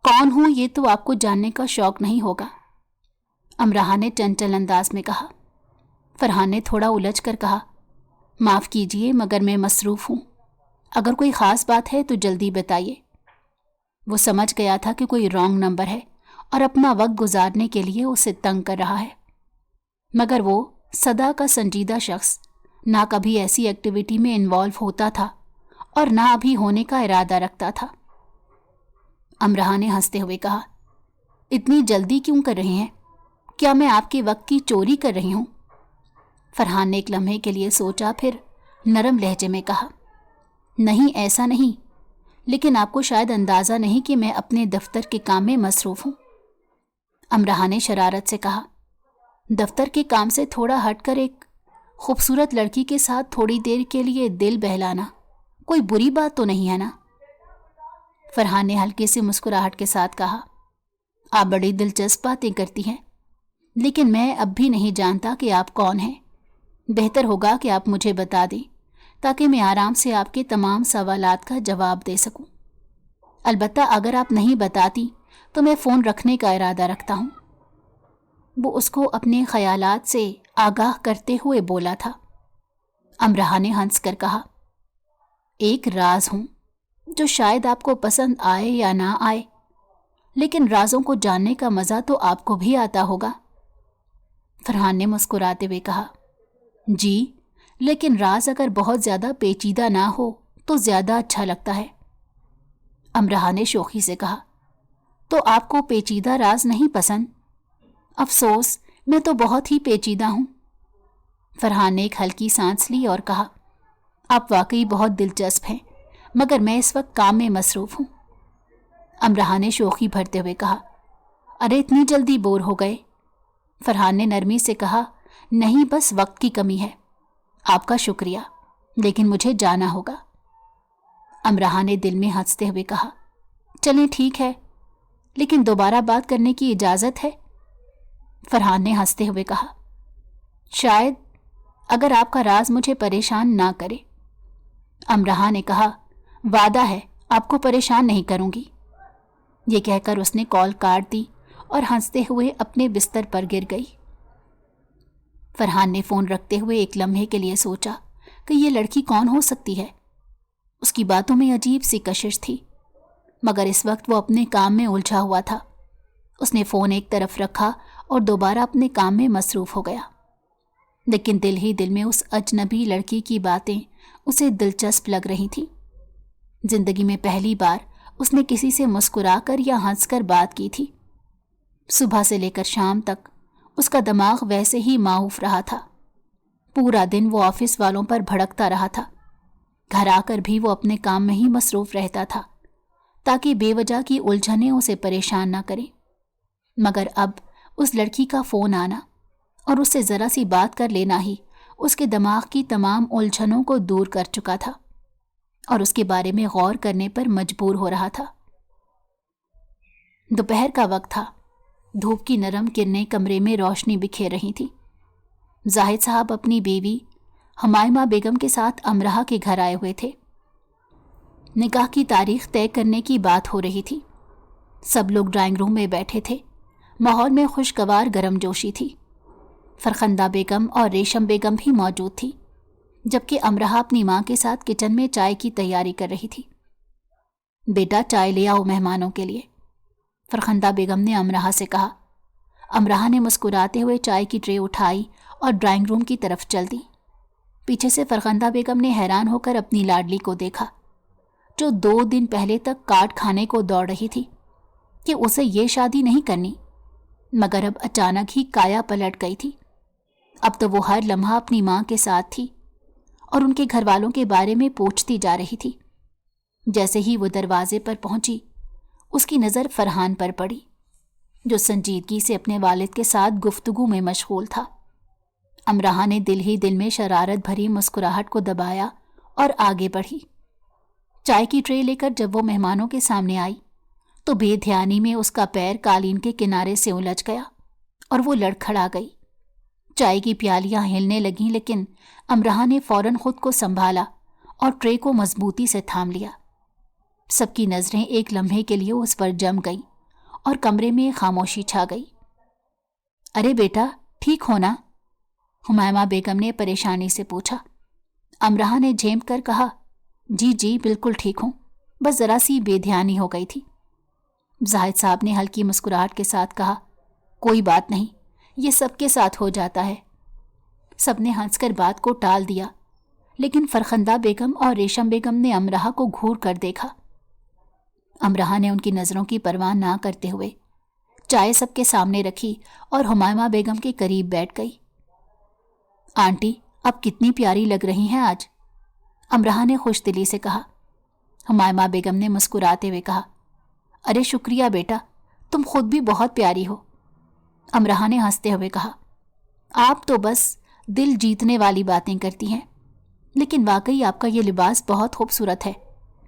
Speaker 2: کون ہوں یہ تو آپ کو جاننے کا شوق نہیں ہوگا، امرہا نے چنچل انداز میں کہا۔ فرحان نے تھوڑا الجھ کر کہا۔ معاف کیجیے مگر میں مصروف ہوں، اگر کوئی خاص بات ہے تو جلدی بتائیے۔ وہ سمجھ گیا تھا کہ کوئی رانگ نمبر ہے اور اپنا وقت گزارنے کے لیے اسے تنگ کر رہا ہے، مگر وہ صدا کا سنجیدہ شخص نہ کبھی ایسی ایکٹیویٹی میں انوالو ہوتا تھا اور نہ ابھی ہونے کا ارادہ رکھتا تھا۔ امرہا نے ہنستے ہوئے کہا۔ اتنی جلدی کیوں کر رہے ہیں؟ کیا میں آپ کے وقت کی چوری کر رہی ہوں؟ فرحان نے ایک لمحے کے لیے سوچا، پھر نرم لہجے میں کہا۔ نہیں، ایسا نہیں، لیکن آپ کو شاید اندازہ نہیں کہ میں اپنے دفتر کے کام میں مصروف ہوں، امرہا نے شرارت سے کہا۔ دفتر کے کام سے تھوڑا ہٹ کر ایک خوبصورت لڑکی کے ساتھ تھوڑی دیر کے لیے دل بہلانا کوئی بری بات تو نہیں ہے نا؟ فرحان نے ہلکی سی مسکراہٹ کے ساتھ کہا۔ آپ بڑی دلچسپ باتیں کرتی ہیں، لیکن میں اب بھی نہیں جانتا کہ آپ کون ہیں۔ بہتر ہوگا کہ آپ مجھے بتا دیں تاکہ میں آرام سے آپ کے تمام سوالات کا جواب دے سکوں۔ البتہ اگر آپ نہیں بتاتی تو میں فون رکھنے کا ارادہ رکھتا ہوں، وہ اس کو اپنے خیالات سے آگاہ کرتے ہوئے بولا تھا۔ امرہا نے ہنس کر کہا۔ ایک راز ہوں جو شاید آپ کو پسند آئے یا نہ آئے، لیکن رازوں کو جاننے کا مزہ تو آپ کو بھی آتا ہوگا، فرحان نے مسکراتے ہوئے کہا۔ جی، لیکن راز اگر بہت زیادہ پیچیدہ نہ ہو تو زیادہ اچھا لگتا ہے، امرہا نے شوخی سے کہا۔ تو آپ کو پیچیدہ راز نہیں پسند؟ افسوس، میں تو بہت ہی پیچیدہ ہوں۔ فرحان نے ایک ہلکی سانس لی اور کہا، آپ واقعی بہت دلچسپ ہیں، مگر میں اس وقت کام میں مصروف ہوں۔ امرہا نے شوخی بھرتے ہوئے کہا، ارے اتنی جلدی بور ہو گئے؟ فرحان نے نرمی سے کہا، نہیں، بس وقت کی کمی ہے۔ آپ کا شکریہ، لیکن مجھے جانا ہوگا۔ امرہا نے دل میں ہنستے ہوئے کہا، چلیں ٹھیک ہے، لیکن دوبارہ بات کرنے کی اجازت ہے؟ فرحان نے ہنستے ہوئے کہا، شاید، اگر آپ کا راز مجھے پریشان نہ کرے۔ امرہا نے کہا، وعدہ ہے آپ کو پریشان نہیں کروں گی۔ یہ کہہ کر اس نے کال کاٹ دی اور ہنستے ہوئے اپنے بستر پر گر گئی۔ فرحان نے فون رکھتے ہوئے ایک لمحے کے لیے سوچا کہ یہ لڑکی کون ہو سکتی ہے۔ اس کی باتوں میں عجیب سی کشش تھی، مگر اس وقت وہ اپنے کام میں الجھا ہوا تھا۔ اس نے فون ایک طرف رکھا اور دوبارہ اپنے کام میں مصروف ہو گیا، لیکن دل ہی دل میں اس اجنبی لڑکی کی باتیں اسے دلچسپ لگ رہی تھیں۔ زندگی میں پہلی بار اس نے کسی سے مسکرا کر یا ہنس کر بات کی تھی۔ صبح سے لے کر شام تک اس کا دماغ ویسے ہی معاوف رہا تھا۔ پورا دن وہ آفس والوں پر بھڑکتا رہا تھا، گھر آ کر بھی وہ اپنے کام میں ہی مصروف رہتا تھا تاکہ بے وجہ کی الجھنیں اسے پریشان نہ کریں۔ مگر اب اس لڑکی کا فون آنا اور اس سے ذرا سی بات کر لینا ہی اس کے دماغ کی تمام الجھنوں کو دور کر چکا تھا اور اس کے بارے میں غور کرنے پر مجبور ہو رہا تھا۔ دوپہر کا وقت تھا، دھوپ کی نرم کرنیں کمرے میں روشنی بکھیر رہی تھیں۔ زاہد صاحب اپنی بیوی ہمائمہ بیگم کے ساتھ امرہا کے گھر آئے ہوئے تھے۔ نکاح کی تاریخ طے کرنے کی بات ہو رہی تھی۔ سب لوگ ڈرائنگ روم میں بیٹھے تھے۔ ماحول میں خوشگوار گرم جوشی تھی۔ فرخندہ بیگم اور ریشم بیگم بھی موجود تھی، جبکہ امرہا اپنی ماں کے ساتھ کچن میں چائے کی تیاری کر رہی تھی۔ بیٹا، چائے لے آؤ مہمانوں کے لیے، فرخندہ بیگم نے امرہا سے کہا۔ امرہا نے مسکراتے ہوئے چائے کی ٹرے اٹھائی اور ڈرائنگ روم کی طرف چل دی۔ پیچھے سے فرخندہ بیگم نے حیران ہو کر اپنی لاڈلی کو دیکھا، جو 2 دن پہلے تک کاٹ کھانے کو دوڑ رہی تھی کہ اسے یہ شادی نہیں کرنی، مگر اب اچانک ہی کایا پلٹ گئی تھی۔ اب تو وہ ہر لمحہ اپنی ماں کے ساتھ تھی اور ان کے گھر والوں کے بارے میں پوچھتی جا رہی تھی۔ جیسے ہی وہ دروازے پر پہنچی، اس کی نظر فرحان پر پڑی، جو سنجیدگی سے اپنے والد کے ساتھ گفتگو میں مشغول تھا۔ امرہا نے دل ہی دل میں شرارت بھری مسکراہٹ کو دبایا اور آگے بڑھی۔ چائے کی ٹرے لے کر جب وہ مہمانوں کے سامنے آئی تو بے دھیانی میں اس کا پیر قالین کے کنارے سے الجھ گیا اور وہ لڑکھڑا گئی۔ چائے کی پیالیاں ہلنے لگیں، لیکن امرہا نے فوراً خود کو سنبھالا اور ٹرے کو مضبوطی سے تھام لیا۔ سب کی نظریں ایک لمحے کے لیے اس پر جم گئیں اور کمرے میں خاموشی چھا گئی۔ ارے بیٹا، ٹھیک ہو نا؟ ہمائمہ بیگم نے پریشانی سے پوچھا۔ امرہا نے جھینپ کر کہا، جی جی بالکل ٹھیک ہوں، بس ذرا سی بے دھیانی ہو گئی تھی۔ زاہد صاحب نے ہلکی مسکراہٹ کے ساتھ کہا، کوئی بات نہیں، یہ سب کے ساتھ ہو جاتا ہے۔ سب نے ہنس کر بات کو ٹال دیا، لیکن فرخندہ بیگم اور ریشم بیگم نے امرہا کو گھور کر دیکھا۔ امرہا نے ان کی نظروں کی پرواہ نہ کرتے ہوئے چائے سب کے سامنے رکھی اور ہمائمہ بیگم کے قریب بیٹھ گئی۔ آنٹی، اب کتنی پیاری لگ رہی ہیں آج، امرہا نے خوش دلی سے کہا۔ ہمائمہ بیگم نے مسکراتے ہوئے کہا، ارے شکریہ بیٹا، تم خود بھی بہت پیاری ہو۔ امرہا نے ہنستے ہوئے کہا، آپ تو بس دل جیتنے والی باتیں کرتی ہیں، لیکن واقعی آپ کا یہ لباس بہت خوبصورت ہے،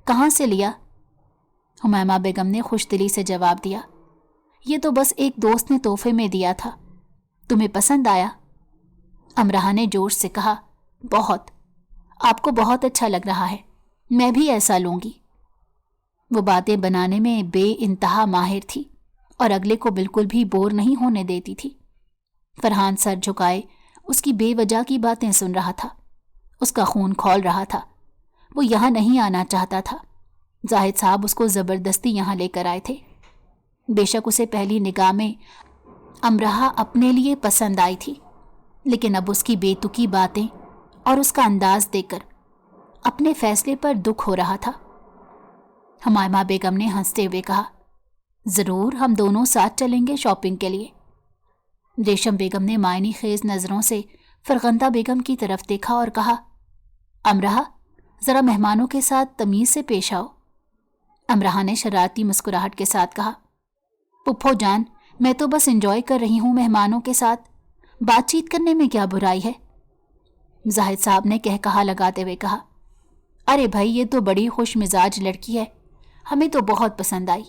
Speaker 2: کہاں سے لیا؟ ہمائمہ بیگم نے خوش دلی سے جواب دیا، یہ تو بس ایک دوست نے تحفے میں دیا تھا، تمہیں پسند آیا؟ امرہا نے جوش سے کہا، بہت، آپ کو بہت اچھا لگ رہا ہے، میں بھی ایسا لوں گی۔ وہ باتیں بنانے میں بے انتہا ماہر تھی اور اگلے کو بالکل بھی بور نہیں ہونے دیتی تھی۔ فرحان سر جھکائے اس کی بے وجہ کی باتیں سن رہا تھا۔ اس کا خون کھول رہا تھا۔ وہ یہاں نہیں آنا چاہتا تھا۔ زاہد صاحب اس کو زبردستی یہاں لے کر آئے تھے۔ بے شک اسے پہلی نگاہ میں امرہا اپنے لیے پسند آئی تھی، لیکن اب اس کی بے تکی باتیں اور اس کا انداز دیکھ کر اپنے فیصلے پر دکھ ہو رہا تھا۔ حمائمہ بیگم نے ہنستے ہوئے کہا، ضرور، ہم دونوں ساتھ چلیں گے شاپنگ کے لیے۔ ریشم بیگم نے معنی خیز نظروں سے فرغندہ بیگم کی طرف دیکھا اور کہا، امرہ، ذرا مہمانوں کے ساتھ تمیز سے پیش آؤ۔ امرہ نے شرارتی مسکراہٹ کے ساتھ کہا، پپھو جان، میں تو بس انجوائے کر رہی ہوں مہمانوں کے ساتھ، بات چیت کرنے میں کیا برائی ہے؟ زاہد صاحب نے کہا لگاتے ہوئے کہا، ارے بھائی، یہ تو بڑی خوش مزاج لڑکی ہے، ہمیں تو بہت پسند آئی۔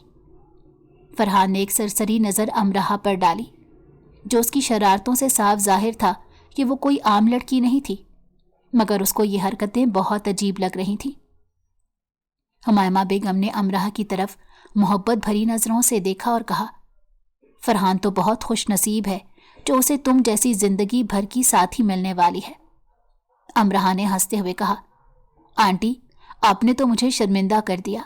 Speaker 2: فرحان نے ایک سرسری نظر امرہ پر ڈالی، جو اس کی شرارتوں سے صاف ظاہر تھا کہ وہ کوئی عام لڑکی نہیں تھی، مگر اس کو یہ حرکتیں بہت عجیب لگ رہی تھیں۔ حمائمہ بیگم نے امرہ کی طرف محبت بھری نظروں سے دیکھا اور کہا، فرحان تو بہت خوش نصیب ہے جو اسے تم جیسی زندگی بھر کی ساتھی ملنے والی ہے۔ امرہ نے ہنستے ہوئے کہا، آنٹی، آپ نے تو مجھے شرمندہ کر دیا۔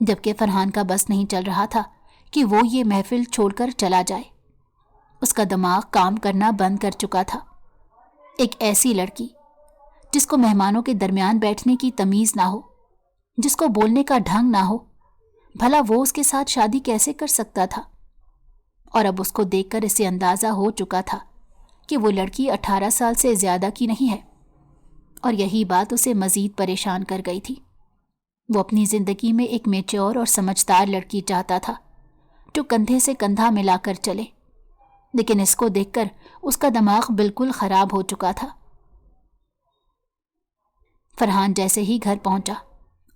Speaker 2: جبکہ فرحان کا بس نہیں چل رہا تھا کہ وہ یہ محفل چھوڑ کر چلا جائے۔ اس کا دماغ کام کرنا بند کر چکا تھا۔ ایک ایسی لڑکی جس کو مہمانوں کے درمیان بیٹھنے کی تمیز نہ ہو، جس کو بولنے کا ڈھنگ نہ ہو، بھلا وہ اس کے ساتھ شادی کیسے کر سکتا تھا؟ اور اب اس کو دیکھ کر اسے اندازہ ہو چکا تھا کہ وہ لڑکی 18 سال سے زیادہ کی نہیں ہے، اور یہی بات اسے مزید پریشان کر گئی تھی۔ وہ اپنی زندگی میں ایک میچور اور سمجھدار لڑکی چاہتا تھا جو کندھے سے کندھا ملا کر چلے، لیکن اس کو دیکھ کر اس کا دماغ بالکل خراب ہو چکا تھا۔ فرحان جیسے ہی گھر پہنچا،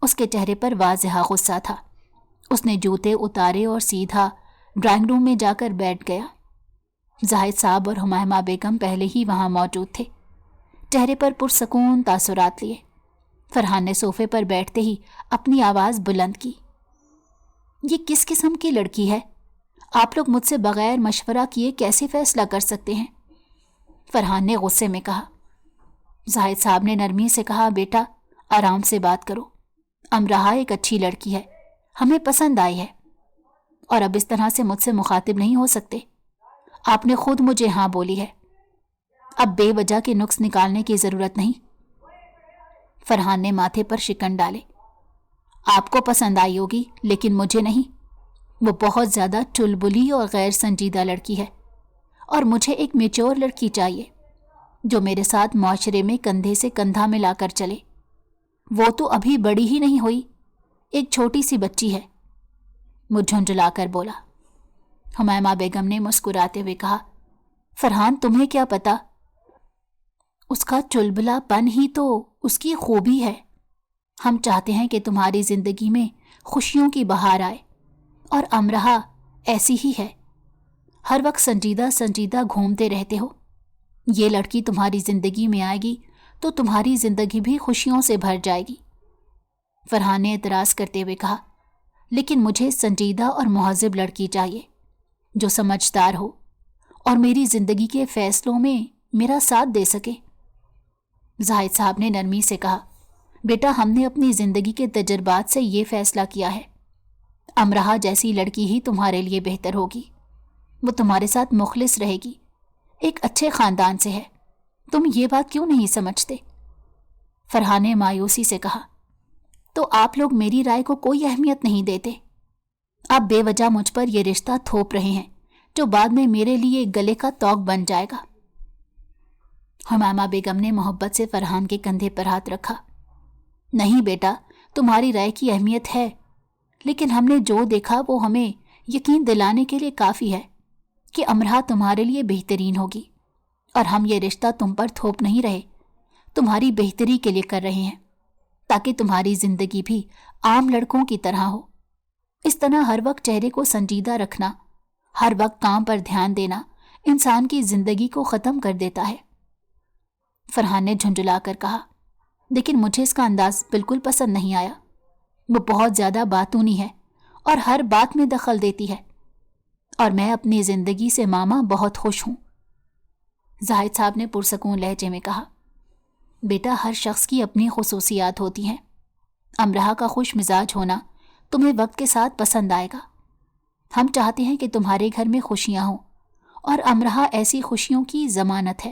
Speaker 2: اس کے چہرے پر واضح غصہ تھا۔ اس نے جوتے اتارے اور سیدھا ڈرائنگ روم میں جا کر بیٹھ گیا۔ زاہد صاحب اور حمائمہ بیگم پہلے ہی وہاں موجود تھے، چہرے پر پرسکون تاثرات لیے۔ فرحان نے صوفے پر بیٹھتے ہی اپنی آواز بلند کی، یہ کس قسم کی لڑکی ہے؟ آپ لوگ مجھ سے بغیر مشورہ کیے کیسے فیصلہ کر سکتے ہیں؟ فرحان نے غصے میں کہا۔ زاہد صاحب نے نرمی سے کہا، بیٹا آرام سے بات کرو، امرہ ایک اچھی لڑکی ہے، ہمیں پسند آئی ہے، اور اب اس طرح سے مجھ سے مخاطب نہیں ہو سکتے۔ آپ نے خود مجھے ہاں بولی ہے، اب بے وجہ کے نقص نکالنے کی ضرورت نہیں۔ فرحان نے ماتھے پر شکن ڈالے، آپ کو پسند آئی ہوگی لیکن مجھے نہیں۔ وہ بہت زیادہ چلبلی اور غیر سنجیدہ لڑکی ہے، اور مجھے ایک میچور لڑکی چاہیے جو میرے ساتھ معاشرے میں کندھے سے کندھا ملا کر چلے۔ وہ تو ابھی بڑی ہی نہیں ہوئی، ایک چھوٹی سی بچی ہے۔ وہ جھنجھلا کر بولا۔ حمائمہ بیگم نے مسکراتے ہوئے کہا، فرحان تمہیں کیا پتا، اس کا چلبلا پن ہی تو اس کی خوبی ہے۔ ہم چاہتے ہیں کہ تمہاری زندگی میں خوشیوں کی بہار آئے، اور امرہ ایسی ہی ہے، ہر وقت سنجیدہ سنجیدہ گھومتے رہتے ہو۔ یہ لڑکی تمہاری زندگی میں آئے گی تو تمہاری زندگی بھی خوشیوں سے بھر جائے گی۔ فرحان نے اعتراض کرتے ہوئے کہا، لیکن مجھے سنجیدہ اور مہذب لڑکی چاہیے جو سمجھدار ہو اور میری زندگی کے فیصلوں میں میرا ساتھ دے سکے۔ زاہد صاحب نے نرمی سے کہا، بیٹا ہم نے اپنی زندگی کے تجربات سے یہ فیصلہ کیا ہے، امرہ جیسی لڑکی ہی تمہارے لیے بہتر ہوگی۔ وہ تمہارے ساتھ مخلص رہے گی، ایک اچھے خاندان سے ہے، تم یہ بات کیوں نہیں سمجھتے؟ فرحان نے مایوسی سے کہا، تو آپ لوگ میری رائے کو کوئی اہمیت نہیں دیتے، آپ بے وجہ مجھ پر یہ رشتہ تھوپ رہے ہیں جو بعد میں میرے لیے گلے کا توق بن جائے گا۔ حمائمہ بیگم نے محبت سے فرحان کے کندھے پر ہاتھ رکھا۔ نہیں بیٹا، تمہاری رائے کی اہمیت ہے، لیکن ہم نے جو دیکھا وہ ہمیں یقین دلانے کے لیے کافی ہے کہ امرہ تمہارے لیے بہترین ہوگی، اور ہم یہ رشتہ تم پر تھوپ نہیں رہے، تمہاری بہتری کے لیے کر رہے ہیں، تاکہ تمہاری زندگی بھی عام لڑکوں کی طرح ہو۔ اس طرح ہر وقت چہرے کو سنجیدہ رکھنا، ہر وقت کام پر دھیان دینا انسان کی زندگی کو ختم کر دیتا ہے۔ فرحان نے جھنجھلا کر کہا، لیکن مجھے اس کا انداز بالکل پسند نہیں آیا، وہ بہت زیادہ باتونی ہے اور ہر بات میں دخل دیتی ہے، اور میں اپنی زندگی سے ماما بہت خوش ہوں۔ زاہد صاحب نے پرسکون لہجے میں کہا، بیٹا ہر شخص کی اپنی خصوصیات ہوتی ہیں، امرہ کا خوش مزاج ہونا تمہیں وقت کے ساتھ پسند آئے گا۔ ہم چاہتے ہیں کہ تمہارے گھر میں خوشیاں ہوں، اور امرہ ایسی خوشیوں کی ضمانت ہے۔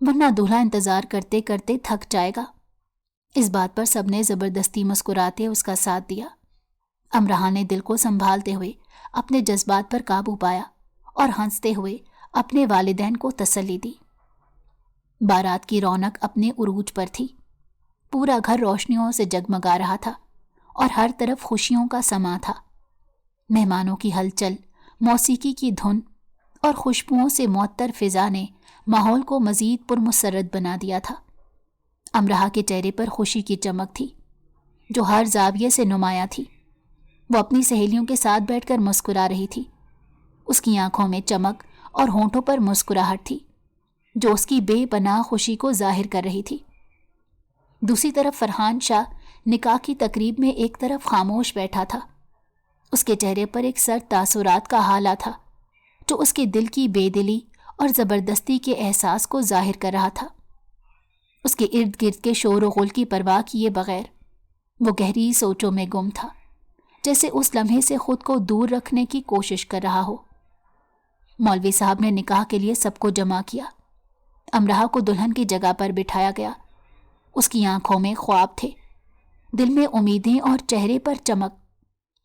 Speaker 2: ورنہ دولہا انتظار کرتے کرتے تھک جائے گا۔ اس بات پر سب نے زبردستی مسکراتے اس کا ساتھ دیا۔ امرہا نے دل کو سنبھالتے ہوئے اپنے جذبات پر قابو پایا اور ہنستے ہوئے اپنے والدین کو تسلی دی۔ بارات کی رونق اپنے عروج پر تھی۔ پورا گھر روشنیوں سے جگمگا رہا تھا اور ہر طرف خوشیوں کا سما تھا۔ مہمانوں کی ہلچل، موسیقی کی دھن اور خوشبوؤں سے معطر فضا نے ماحول کو مزید پرمسرت بنا دیا تھا۔ امرہا کے چہرے پر خوشی کی چمک تھی جو ہر زاویے سے نمایاں تھی۔ وہ اپنی سہیلیوں کے ساتھ بیٹھ کر مسکرا رہی تھی۔ اس کی آنکھوں میں چمک اور ہونٹوں پر مسکراہٹ تھی جو اس کی بے پناہ خوشی کو ظاہر کر رہی تھی۔ دوسری طرف فرحان شاہ نکاح کی تقریب میں ایک طرف خاموش بیٹھا تھا۔ اس کے چہرے پر ایک سرد تاثرات کا حالہ تھا جو اس کے دل کی بے دلی اور زبردستی کے احساس کو ظاہر کر رہا تھا۔ اس کے ارد گرد کے شور و غل کی پرواہ کیے بغیر وہ گہری سوچوں میں گم تھا، جیسے اس لمحے سے خود کو دور رکھنے کی کوشش کر رہا ہو۔ مولوی صاحب نے نکاح کے لیے سب کو جمع کیا۔ امرہا کو دلہن کی جگہ پر بٹھایا گیا۔ اس کی آنکھوں میں خواب تھے، دل میں امیدیں اور چہرے پر چمک،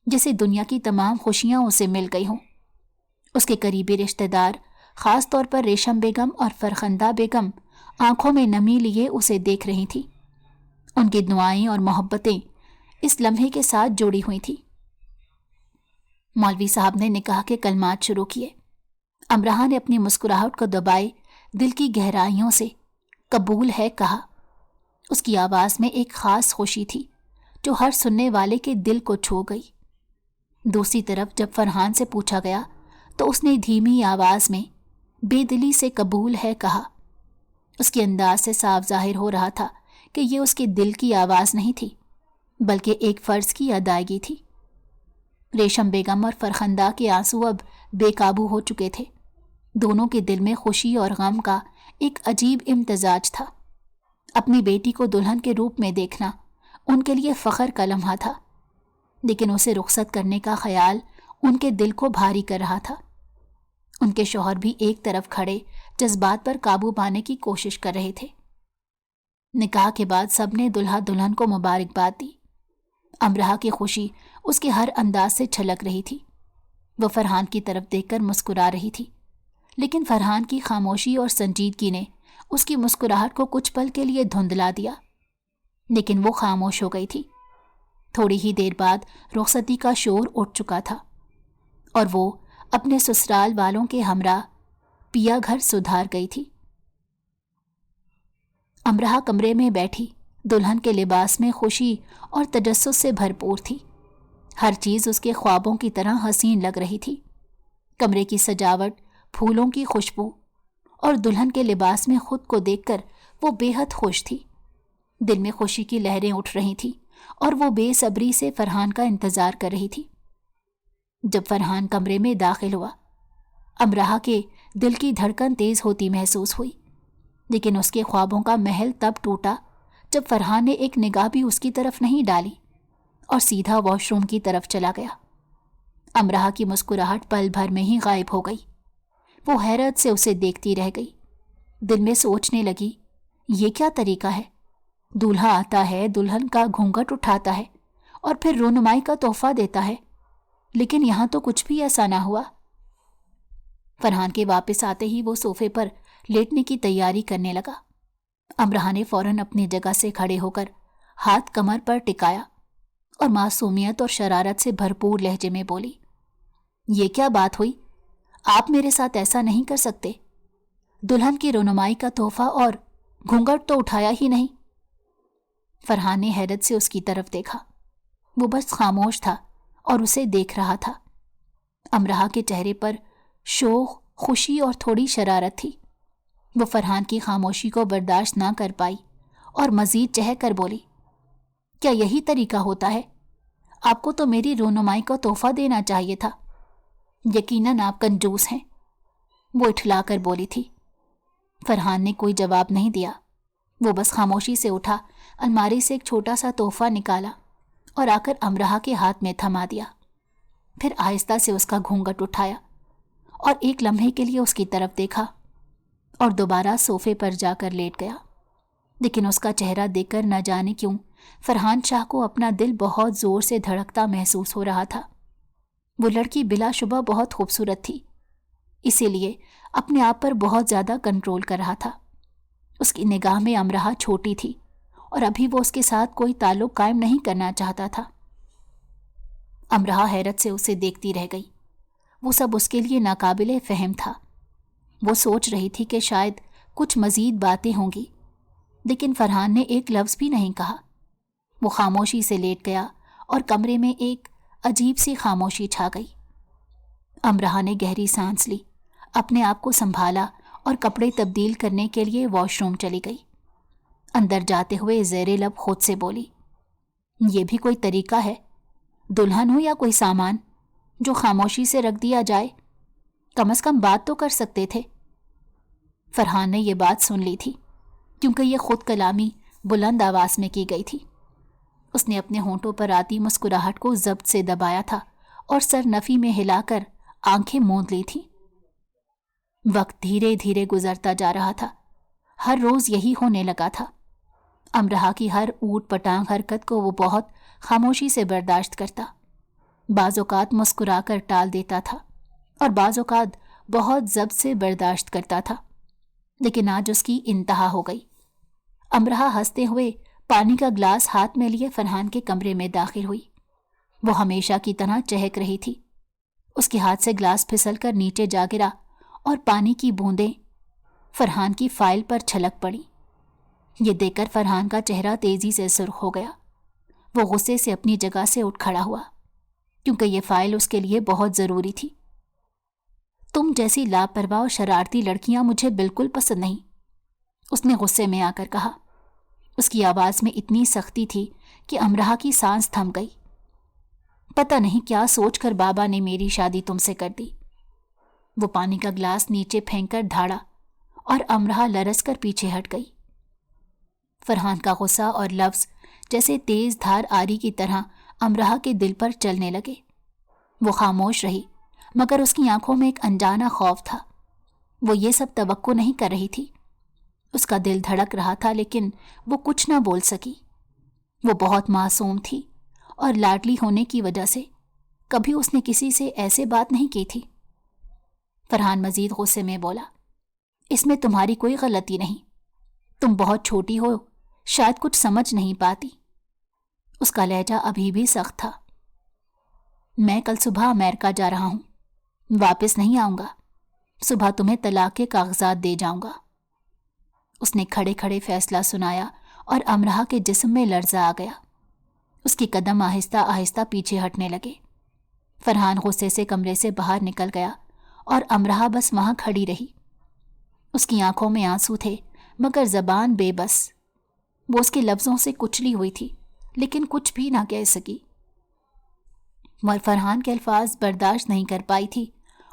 Speaker 2: جیسے دنیا کی تمام خوشیاں اسے مل گئی ہوں۔ اس کے قریبی رشتہ دار، خاص طور پر ریشم بیگم اور فرخندہ بیگم، آنکھوں میں نمی لیے اسے دیکھ رہی تھی۔ ان کی دعائیں اور محبتیں اس لمحے کے ساتھ جڑی ہوئی تھی۔ مولوی صاحب نے نکاح کے کلمات شروع کیے۔ امرہا نے اپنی مسکراہٹ کو دبائے دل کی گہرائیوں سے قبول ہے کہا۔ اس کی آواز میں ایک خاص خوشی تھی جو ہر سننے والے کے دل کو چھو گئی۔ دوسری طرف جب فرحان سے پوچھا گیا تو اس نے دھیمی آواز میں بے دلی سے قبول ہے کہا۔ اس کے انداز سے صاف ظاہر ہو رہا تھا کہ یہ اس کے دل کی آواز نہیں تھی بلکہ ایک فرض کی ادائیگی تھی۔ ریشم بیگم اور فرخندہ کے آنسو اب بے قابو ہو چکے تھے۔ دونوں کے دل میں خوشی اور غم کا ایک عجیب امتزاج تھا۔ اپنی بیٹی کو دلہن کے روپ میں دیکھنا ان کے لیے فخر کا لمحہ تھا، لیکن اسے رخصت کرنے کا خیال ان کے دل کو بھاری کر رہا تھا۔ ان کے شوہر بھی ایک طرف کھڑے جذبات پر قابو پانے کی کوشش کر رہے تھے۔ نکاح کے بعد سب نے دلہا دلہن کو مبارکباد دی۔ امرہا کی خوشی اس کے ہر انداز سے چھلک رہی تھی۔ وہ فرحان کی طرف دیکھ کر مسکرا رہی تھی، لیکن فرحان کی خاموشی اور سنجیدگی نے اس کی مسکراہٹ کو کچھ پل کے لیے دھندلا دیا، لیکن وہ خاموش ہو گئی تھی۔ تھوڑی ہی دیر بعد رخصتی کا شور اٹھ چکا تھا اور وہ اپنے سسرال والوں کے ہمراہ پیا گھر سدھار گئی تھی۔ امرہا کمرے میں بیٹھی دلہن کے لباس میں خوشی اور تجسس سے بھرپور تھی۔ ہر چیز اس کے خوابوں کی طرح حسین لگ رہی تھی۔ کمرے کی سجاوٹ، پھولوں کی خوشبو اور دلہن کے لباس میں خود کو دیکھ کر وہ بے حد خوش تھی۔ دل میں خوشی کی لہریں اٹھ رہی تھیں اور وہ بے صبری سے فرحان کا انتظار کر رہی تھی۔ جب فرحان کمرے میں داخل ہوا، امرہا کے دل کی دھڑکن تیز ہوتی محسوس ہوئی، لیکن اس کے خوابوں کا محل تب ٹوٹا جب فرحان نے ایک نگاہ بھی اس کی طرف نہیں ڈالی اور سیدھا واش روم کی طرف چلا گیا۔ امرہا کی مسکراہٹ پل بھر میں ہی غائب ہو گئی۔ وہ حیرت سے اسے دیکھتی رہ گئی۔ دل میں سوچنے لگی، یہ کیا طریقہ ہے؟ دولہا آتا ہے، دلہن کا گھونگھٹ اٹھاتا ہے اور پھر رونمائی کا تحفہ دیتا ہے، لیکن یہاں تو کچھ بھی ایسا نہ ہوا۔ فرحان کے واپس آتے ہی وہ صوفے پر لیٹنے کی تیاری کرنے لگا۔ امرہا نے فوراً اپنی جگہ سے کھڑے ہو کر ہاتھ کمر پر ٹکایا اور معصومیت اور شرارت سے بھرپور لہجے میں بولی، یہ کیا بات ہوئی؟ آپ میرے ساتھ ایسا نہیں کر سکتے۔ دلہن کی رونمائی کا تحفہ اور گھونگھٹ تو اٹھایا ہی نہیں۔ فرحان نے حیرت سے اس کی طرف دیکھا۔ وہ بس خاموش تھا اور اسے دیکھ رہا تھا۔ امرہا کے چہرے پر شوق، خوشی اور تھوڑی شرارت تھی۔ وہ فرحان کی خاموشی کو برداشت نہ کر پائی اور مزید چہک کر بولی، کیا یہی طریقہ ہوتا ہے؟ آپ کو تو میری رونمائی کا تحفہ دینا چاہیے تھا۔ یقیناً آپ کنجوس ہیں، وہ اٹھلا کر بولی تھی۔ فرحان نے کوئی جواب نہیں دیا۔ وہ بس خاموشی سے اٹھا، الماری سے ایک چھوٹا سا تحفہ نکالا اور آ کر امرہا کے ہاتھ میں تھما دیا۔ پھر آہستہ سے اس کا گھونگھٹ اٹھایا اور ایک لمحے کے لیے اس کی طرف دیکھا اور دوبارہ صوفے پر جا کر لیٹ گیا۔ لیکن اس کا چہرہ دیکھ کر نہ جانے کیوں فرحان شاہ کو اپنا دل بہت زور سے دھڑکتا محسوس ہو رہا تھا۔ وہ لڑکی بلا شبہ بہت خوبصورت تھی، اسی لیے اپنے آپ پر بہت زیادہ کنٹرول کر رہا تھا۔ اس کی نگاہ میں امرہا چھوٹی تھی اور ابھی وہ اس کے ساتھ کوئی تعلق قائم نہیں کرنا چاہتا تھا۔ امرہا حیرت سے اسے دیکھتی رہ گئی۔ وہ سب اس کے لیے ناقابل فہم تھا۔ وہ سوچ رہی تھی کہ شاید کچھ مزید باتیں ہوں گی، لیکن فرحان نے ایک لفظ بھی نہیں کہا۔ وہ خاموشی سے لیٹ گیا اور کمرے میں ایک عجیب سی خاموشی چھا گئی۔ امرہا نے گہری سانس لی، اپنے آپ کو سنبھالا اور کپڑے تبدیل کرنے کے لیے واش روم چلی گئی۔ اندر جاتے ہوئے زیر لب خود سے بولی، یہ بھی کوئی طریقہ ہے؟ دلہن ہو یا کوئی سامان جو خاموشی سے رکھ دیا جائے؟ کم از کم بات تو کر سکتے تھے۔ فرحان نے یہ بات سن لی تھی کیونکہ یہ خود کلامی بلند آواز میں کی گئی تھی۔ اس نے اپنے ہونٹوں پر آتی مسکراہٹ کو ضبط سے دبایا تھا اور سر نفی میں ہلا کر آنکھیں موند لی تھی۔ وقت دھیرے دھیرے گزرتا جا رہا تھا۔ ہر روز یہی ہونے لگا تھا۔ امرہا کی ہر اوٹ پٹانگ حرکت کو وہ بہت خاموشی سے برداشت کرتا، بعض اوقات مسکرا کر ٹال دیتا تھا اور بعض اوقات بہت ضبط سے برداشت کرتا تھا، لیکن آج اس کی انتہا ہو گئی۔ امرہا ہنستے ہوئے پانی کا گلاس ہاتھ میں لیے فرحان کے کمرے میں داخل ہوئی۔ وہ ہمیشہ کی طرح چہک رہی تھی۔ اس کے ہاتھ سے گلاس پھسل کر نیچے جا گرا اور پانی کی بوندیں فرحان کی فائل پر چھلک پڑی۔ یہ دیکھ کر فرحان کا چہرہ تیزی سے سرخ ہو گیا۔ وہ غصے سے اپنی جگہ سے اٹھ کھڑا ہوا کیونکہ یہ فائل اس کے لیے بہت ضروری تھی۔ تم جیسی لاپرواہ اور شرارتی لڑکیاں مجھے بالکل پسند نہیں، اس نے غصے میں آ کر کہا۔ اس کی آواز میں اتنی سختی تھی کہ امرہا کی سانس تھم گئی۔ پتہ نہیں کیا سوچ کر بابا نے میری شادی تم سے کر دی۔ وہ پانی کا گلاس نیچے پھینک کر دھاڑا اور امرہا لرز کر پیچھے ہٹ گئی۔ فرحان کا غصہ اور لفظ جیسے تیز دھار آری کی طرح امرہا کے دل پر چلنے لگے۔ وہ خاموش رہی، مگر اس کی آنکھوں میں ایک انجانا خوف تھا۔ وہ یہ سب توقع نہیں کر رہی تھی۔ اس کا دل دھڑک رہا تھا لیکن وہ کچھ نہ بول سکی۔ وہ بہت معصوم تھی اور لاڈلی ہونے کی وجہ سے کبھی اس نے کسی سے ایسے بات نہیں کی تھی۔ فرحان مزید غصے میں بولا، اس میں تمہاری کوئی غلطی نہیں، تم بہت چھوٹی ہو، شاید کچھ سمجھ نہیں پاتی۔ اس کا لہجہ ابھی بھی سخت تھا۔ میں کل صبح امریکہ جا رہا ہوں، واپس نہیں آؤں گا۔ صبح تمہیں طلاق کے کاغذات دے جاؤں گا۔ اس نے کھڑے کھڑے فیصلہ سنایا اور امرہا کے جسم میں لرزہ آ گیا۔ اس کی قدم آہستہ آہستہ پیچھے ہٹنے لگے۔ فرحان غصے سے کمرے سے باہر نکل گیا اور امرہا بس وہاں کھڑی رہی۔ اس کی آنکھوں میں آنسو تھے مگر زبان بے بس۔ وہ اس کے لفظوں سے کچلی ہوئی تھی لیکن کچھ بھی نہ کہہ سکی۔ فرحان کے الفاظ برداشت نہیں کر پائی تھی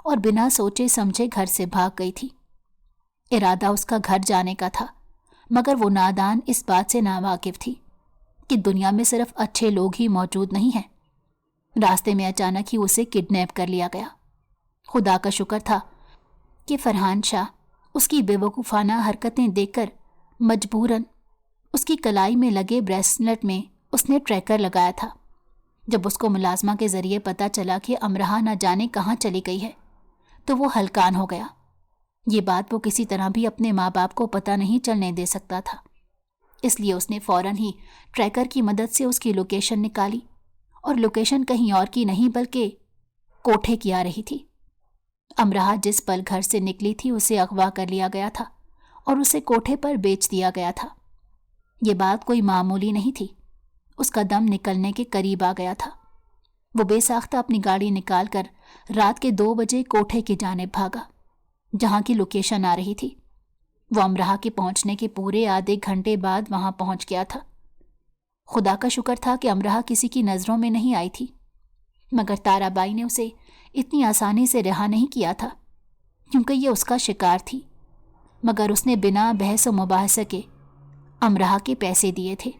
Speaker 2: اور بنا سوچے سمجھے گھر سے بھاگ گئی تھی۔ ارادہ اس کا گھر جانے کا تھا مگر وہ نادان اس بات سے ناواقف تھی کہ دنیا میں صرف اچھے لوگ ہی موجود نہیں ہیں۔ راستے میں اچانک ہی اسے کڈنیپ کر لیا گیا۔ خدا کا شکر تھا کہ فرحان شاہ اس کی بے وقوفانہ حرکتیں دیکھ کر مجبوراً اس کی کلائی میں لگے بریسلٹ میں اس نے ٹریکر لگایا تھا۔ جب اس کو ملازمہ کے ذریعے پتہ چلا کہ امرہا نہ جانے کہاں چلی گئی ہے تو وہ ہلکان ہو گیا۔ یہ بات وہ کسی طرح بھی اپنے ماں باپ کو پتہ نہیں چلنے دے سکتا تھا، اس لیے اس نے فوراً ہی ٹریکر کی مدد سے اس کی لوکیشن نکالی اور لوکیشن کہیں اور کی نہیں بلکہ کوٹھے کی آ رہی تھی۔ امرہا جس پل گھر سے نکلی تھی اسے اغوا کر لیا گیا تھا اور اسے کوٹھے پر بیچ دیا گیا تھا۔ یہ بات کوئی معمولی نہیں تھی۔ اس کا دم نکلنے کے قریب آ گیا تھا۔ وہ بے ساختہ اپنی گاڑی نکال کر رات کے 2 بجے کوٹھے کی جانب بھاگا جہاں کی لوکیشن آ رہی تھی۔ وہ امرہا کے پہنچنے کے پورے آدھے گھنٹے بعد وہاں پہنچ گیا تھا۔ خدا کا شکر تھا کہ امرہا کسی کی نظروں میں نہیں آئی تھی، مگر تارا بائی نے اسے اتنی آسانی سے رہا نہیں کیا تھا کیونکہ یہ اس کا شکار تھی۔ مگر اس نے بنا بحث و مباحثے کے امرہا کے پیسے دیے تھے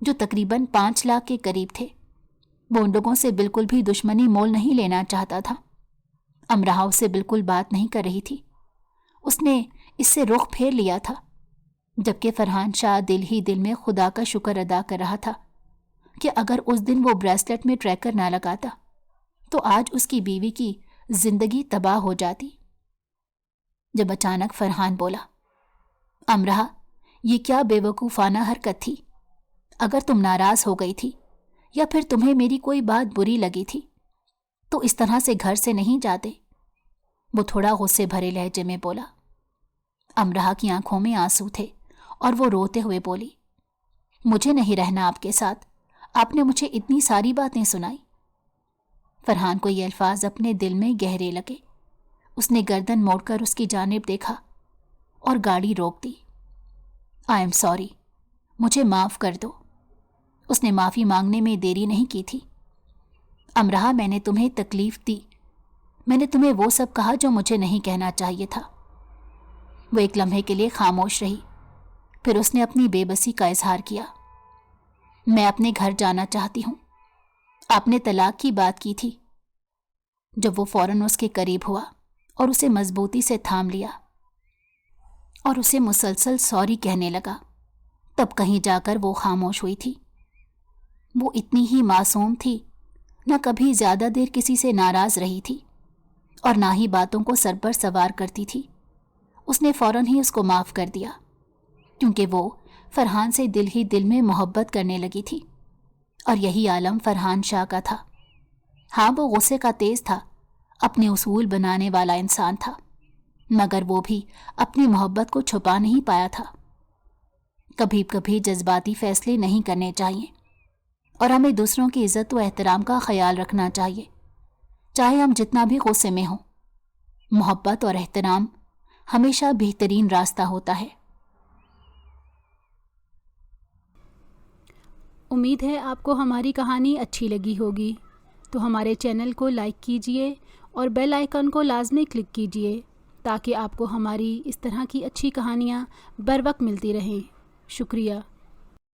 Speaker 2: جو تقریباً 5 لاکھ کے قریب تھے۔ وہ ان لوگوں سے بالکل بھی دشمنی مول نہیں لینا چاہتا تھا۔ امرہا اس سے بالکل بات نہیں کر رہی تھی۔ اس نے اس سے رخ پھیر لیا تھا، جبکہ فرحان شاہ دل ہی دل میں خدا کا شکر ادا کر رہا تھا کہ اگر اس دن وہ بریسلٹ میں ٹریکر نہ لگاتا تو آج اس کی بیوی کی زندگی تباہ ہو جاتی۔ جب اچانک فرحان بولا، امرہ، یہ کیا بے وقوفانہ حرکت تھی؟ اگر تم ناراض ہو گئی تھی یا پھر تمہیں میری کوئی بات بری لگی تھی تو اس طرح سے گھر سے نہیں جاتے۔ وہ تھوڑا غصے بھرے لہجے میں بولا۔ امرہ کی آنکھوں میں آنسو تھے اور وہ روتے ہوئے بولی، مجھے نہیں رہنا آپ کے ساتھ، آپ نے مجھے اتنی ساری باتیں سنائی۔ فرحان کو یہ الفاظ اپنے دل میں گہرے لگے۔ اس نے گردن موڑ کر اس کی جانب دیکھا اور گاڑی روک دی۔ آئی ایم سوری، مجھے معاف کر دو۔ اس نے معافی مانگنے میں دیری نہیں کی تھی۔ امرہ، میں نے تمہیں تکلیف دی، میں نے تمہیں وہ سب کہا جو مجھے نہیں کہنا چاہیے تھا۔ وہ ایک لمحے کے لیے خاموش رہی، پھر اس نے اپنی بے بسی کا اظہار کیا۔ میں اپنے گھر جانا چاہتی ہوں۔ آپ نے طلاق کی بات کی تھی۔ جب وہ فوراً اس کے قریب ہوا اور اسے مضبوطی سے تھام لیا اور اسے مسلسل سوری کہنے لگا، تب کہیں جا کر وہ خاموش ہوئی تھی۔ وہ اتنی ہی معصوم تھی، نہ کبھی زیادہ دیر کسی سے ناراض رہی تھی اور نہ ہی باتوں کو سر پر سوار کرتی تھی۔ اس نے فوراً ہی اس کو معاف کر دیا کیونکہ وہ فرحان سے دل ہی دل میں محبت کرنے لگی تھی، اور یہی عالم فرحان شاہ کا تھا۔ ہاں، وہ غصے کا تیز تھا، اپنے اصول بنانے والا انسان تھا، مگر وہ بھی اپنی محبت کو چھپا نہیں پایا تھا۔ کبھی کبھی جذباتی فیصلے نہیں کرنے چاہیے اور ہمیں دوسروں کی عزت و احترام کا خیال رکھنا چاہیے، چاہے ہم جتنا بھی غصے میں ہوں۔ محبت اور احترام ہمیشہ بہترین راستہ ہوتا ہے۔
Speaker 1: امید ہے آپ کو ہماری کہانی اچھی لگی ہوگی، تو ہمارے چینل کو لائک کیجئے اور بیل آئیکن کو لازمی کلک کیجئے تاکہ آپ کو ہماری اس طرح کی اچھی کہانیاں بر وقت ملتی رہیں۔ شکریہ۔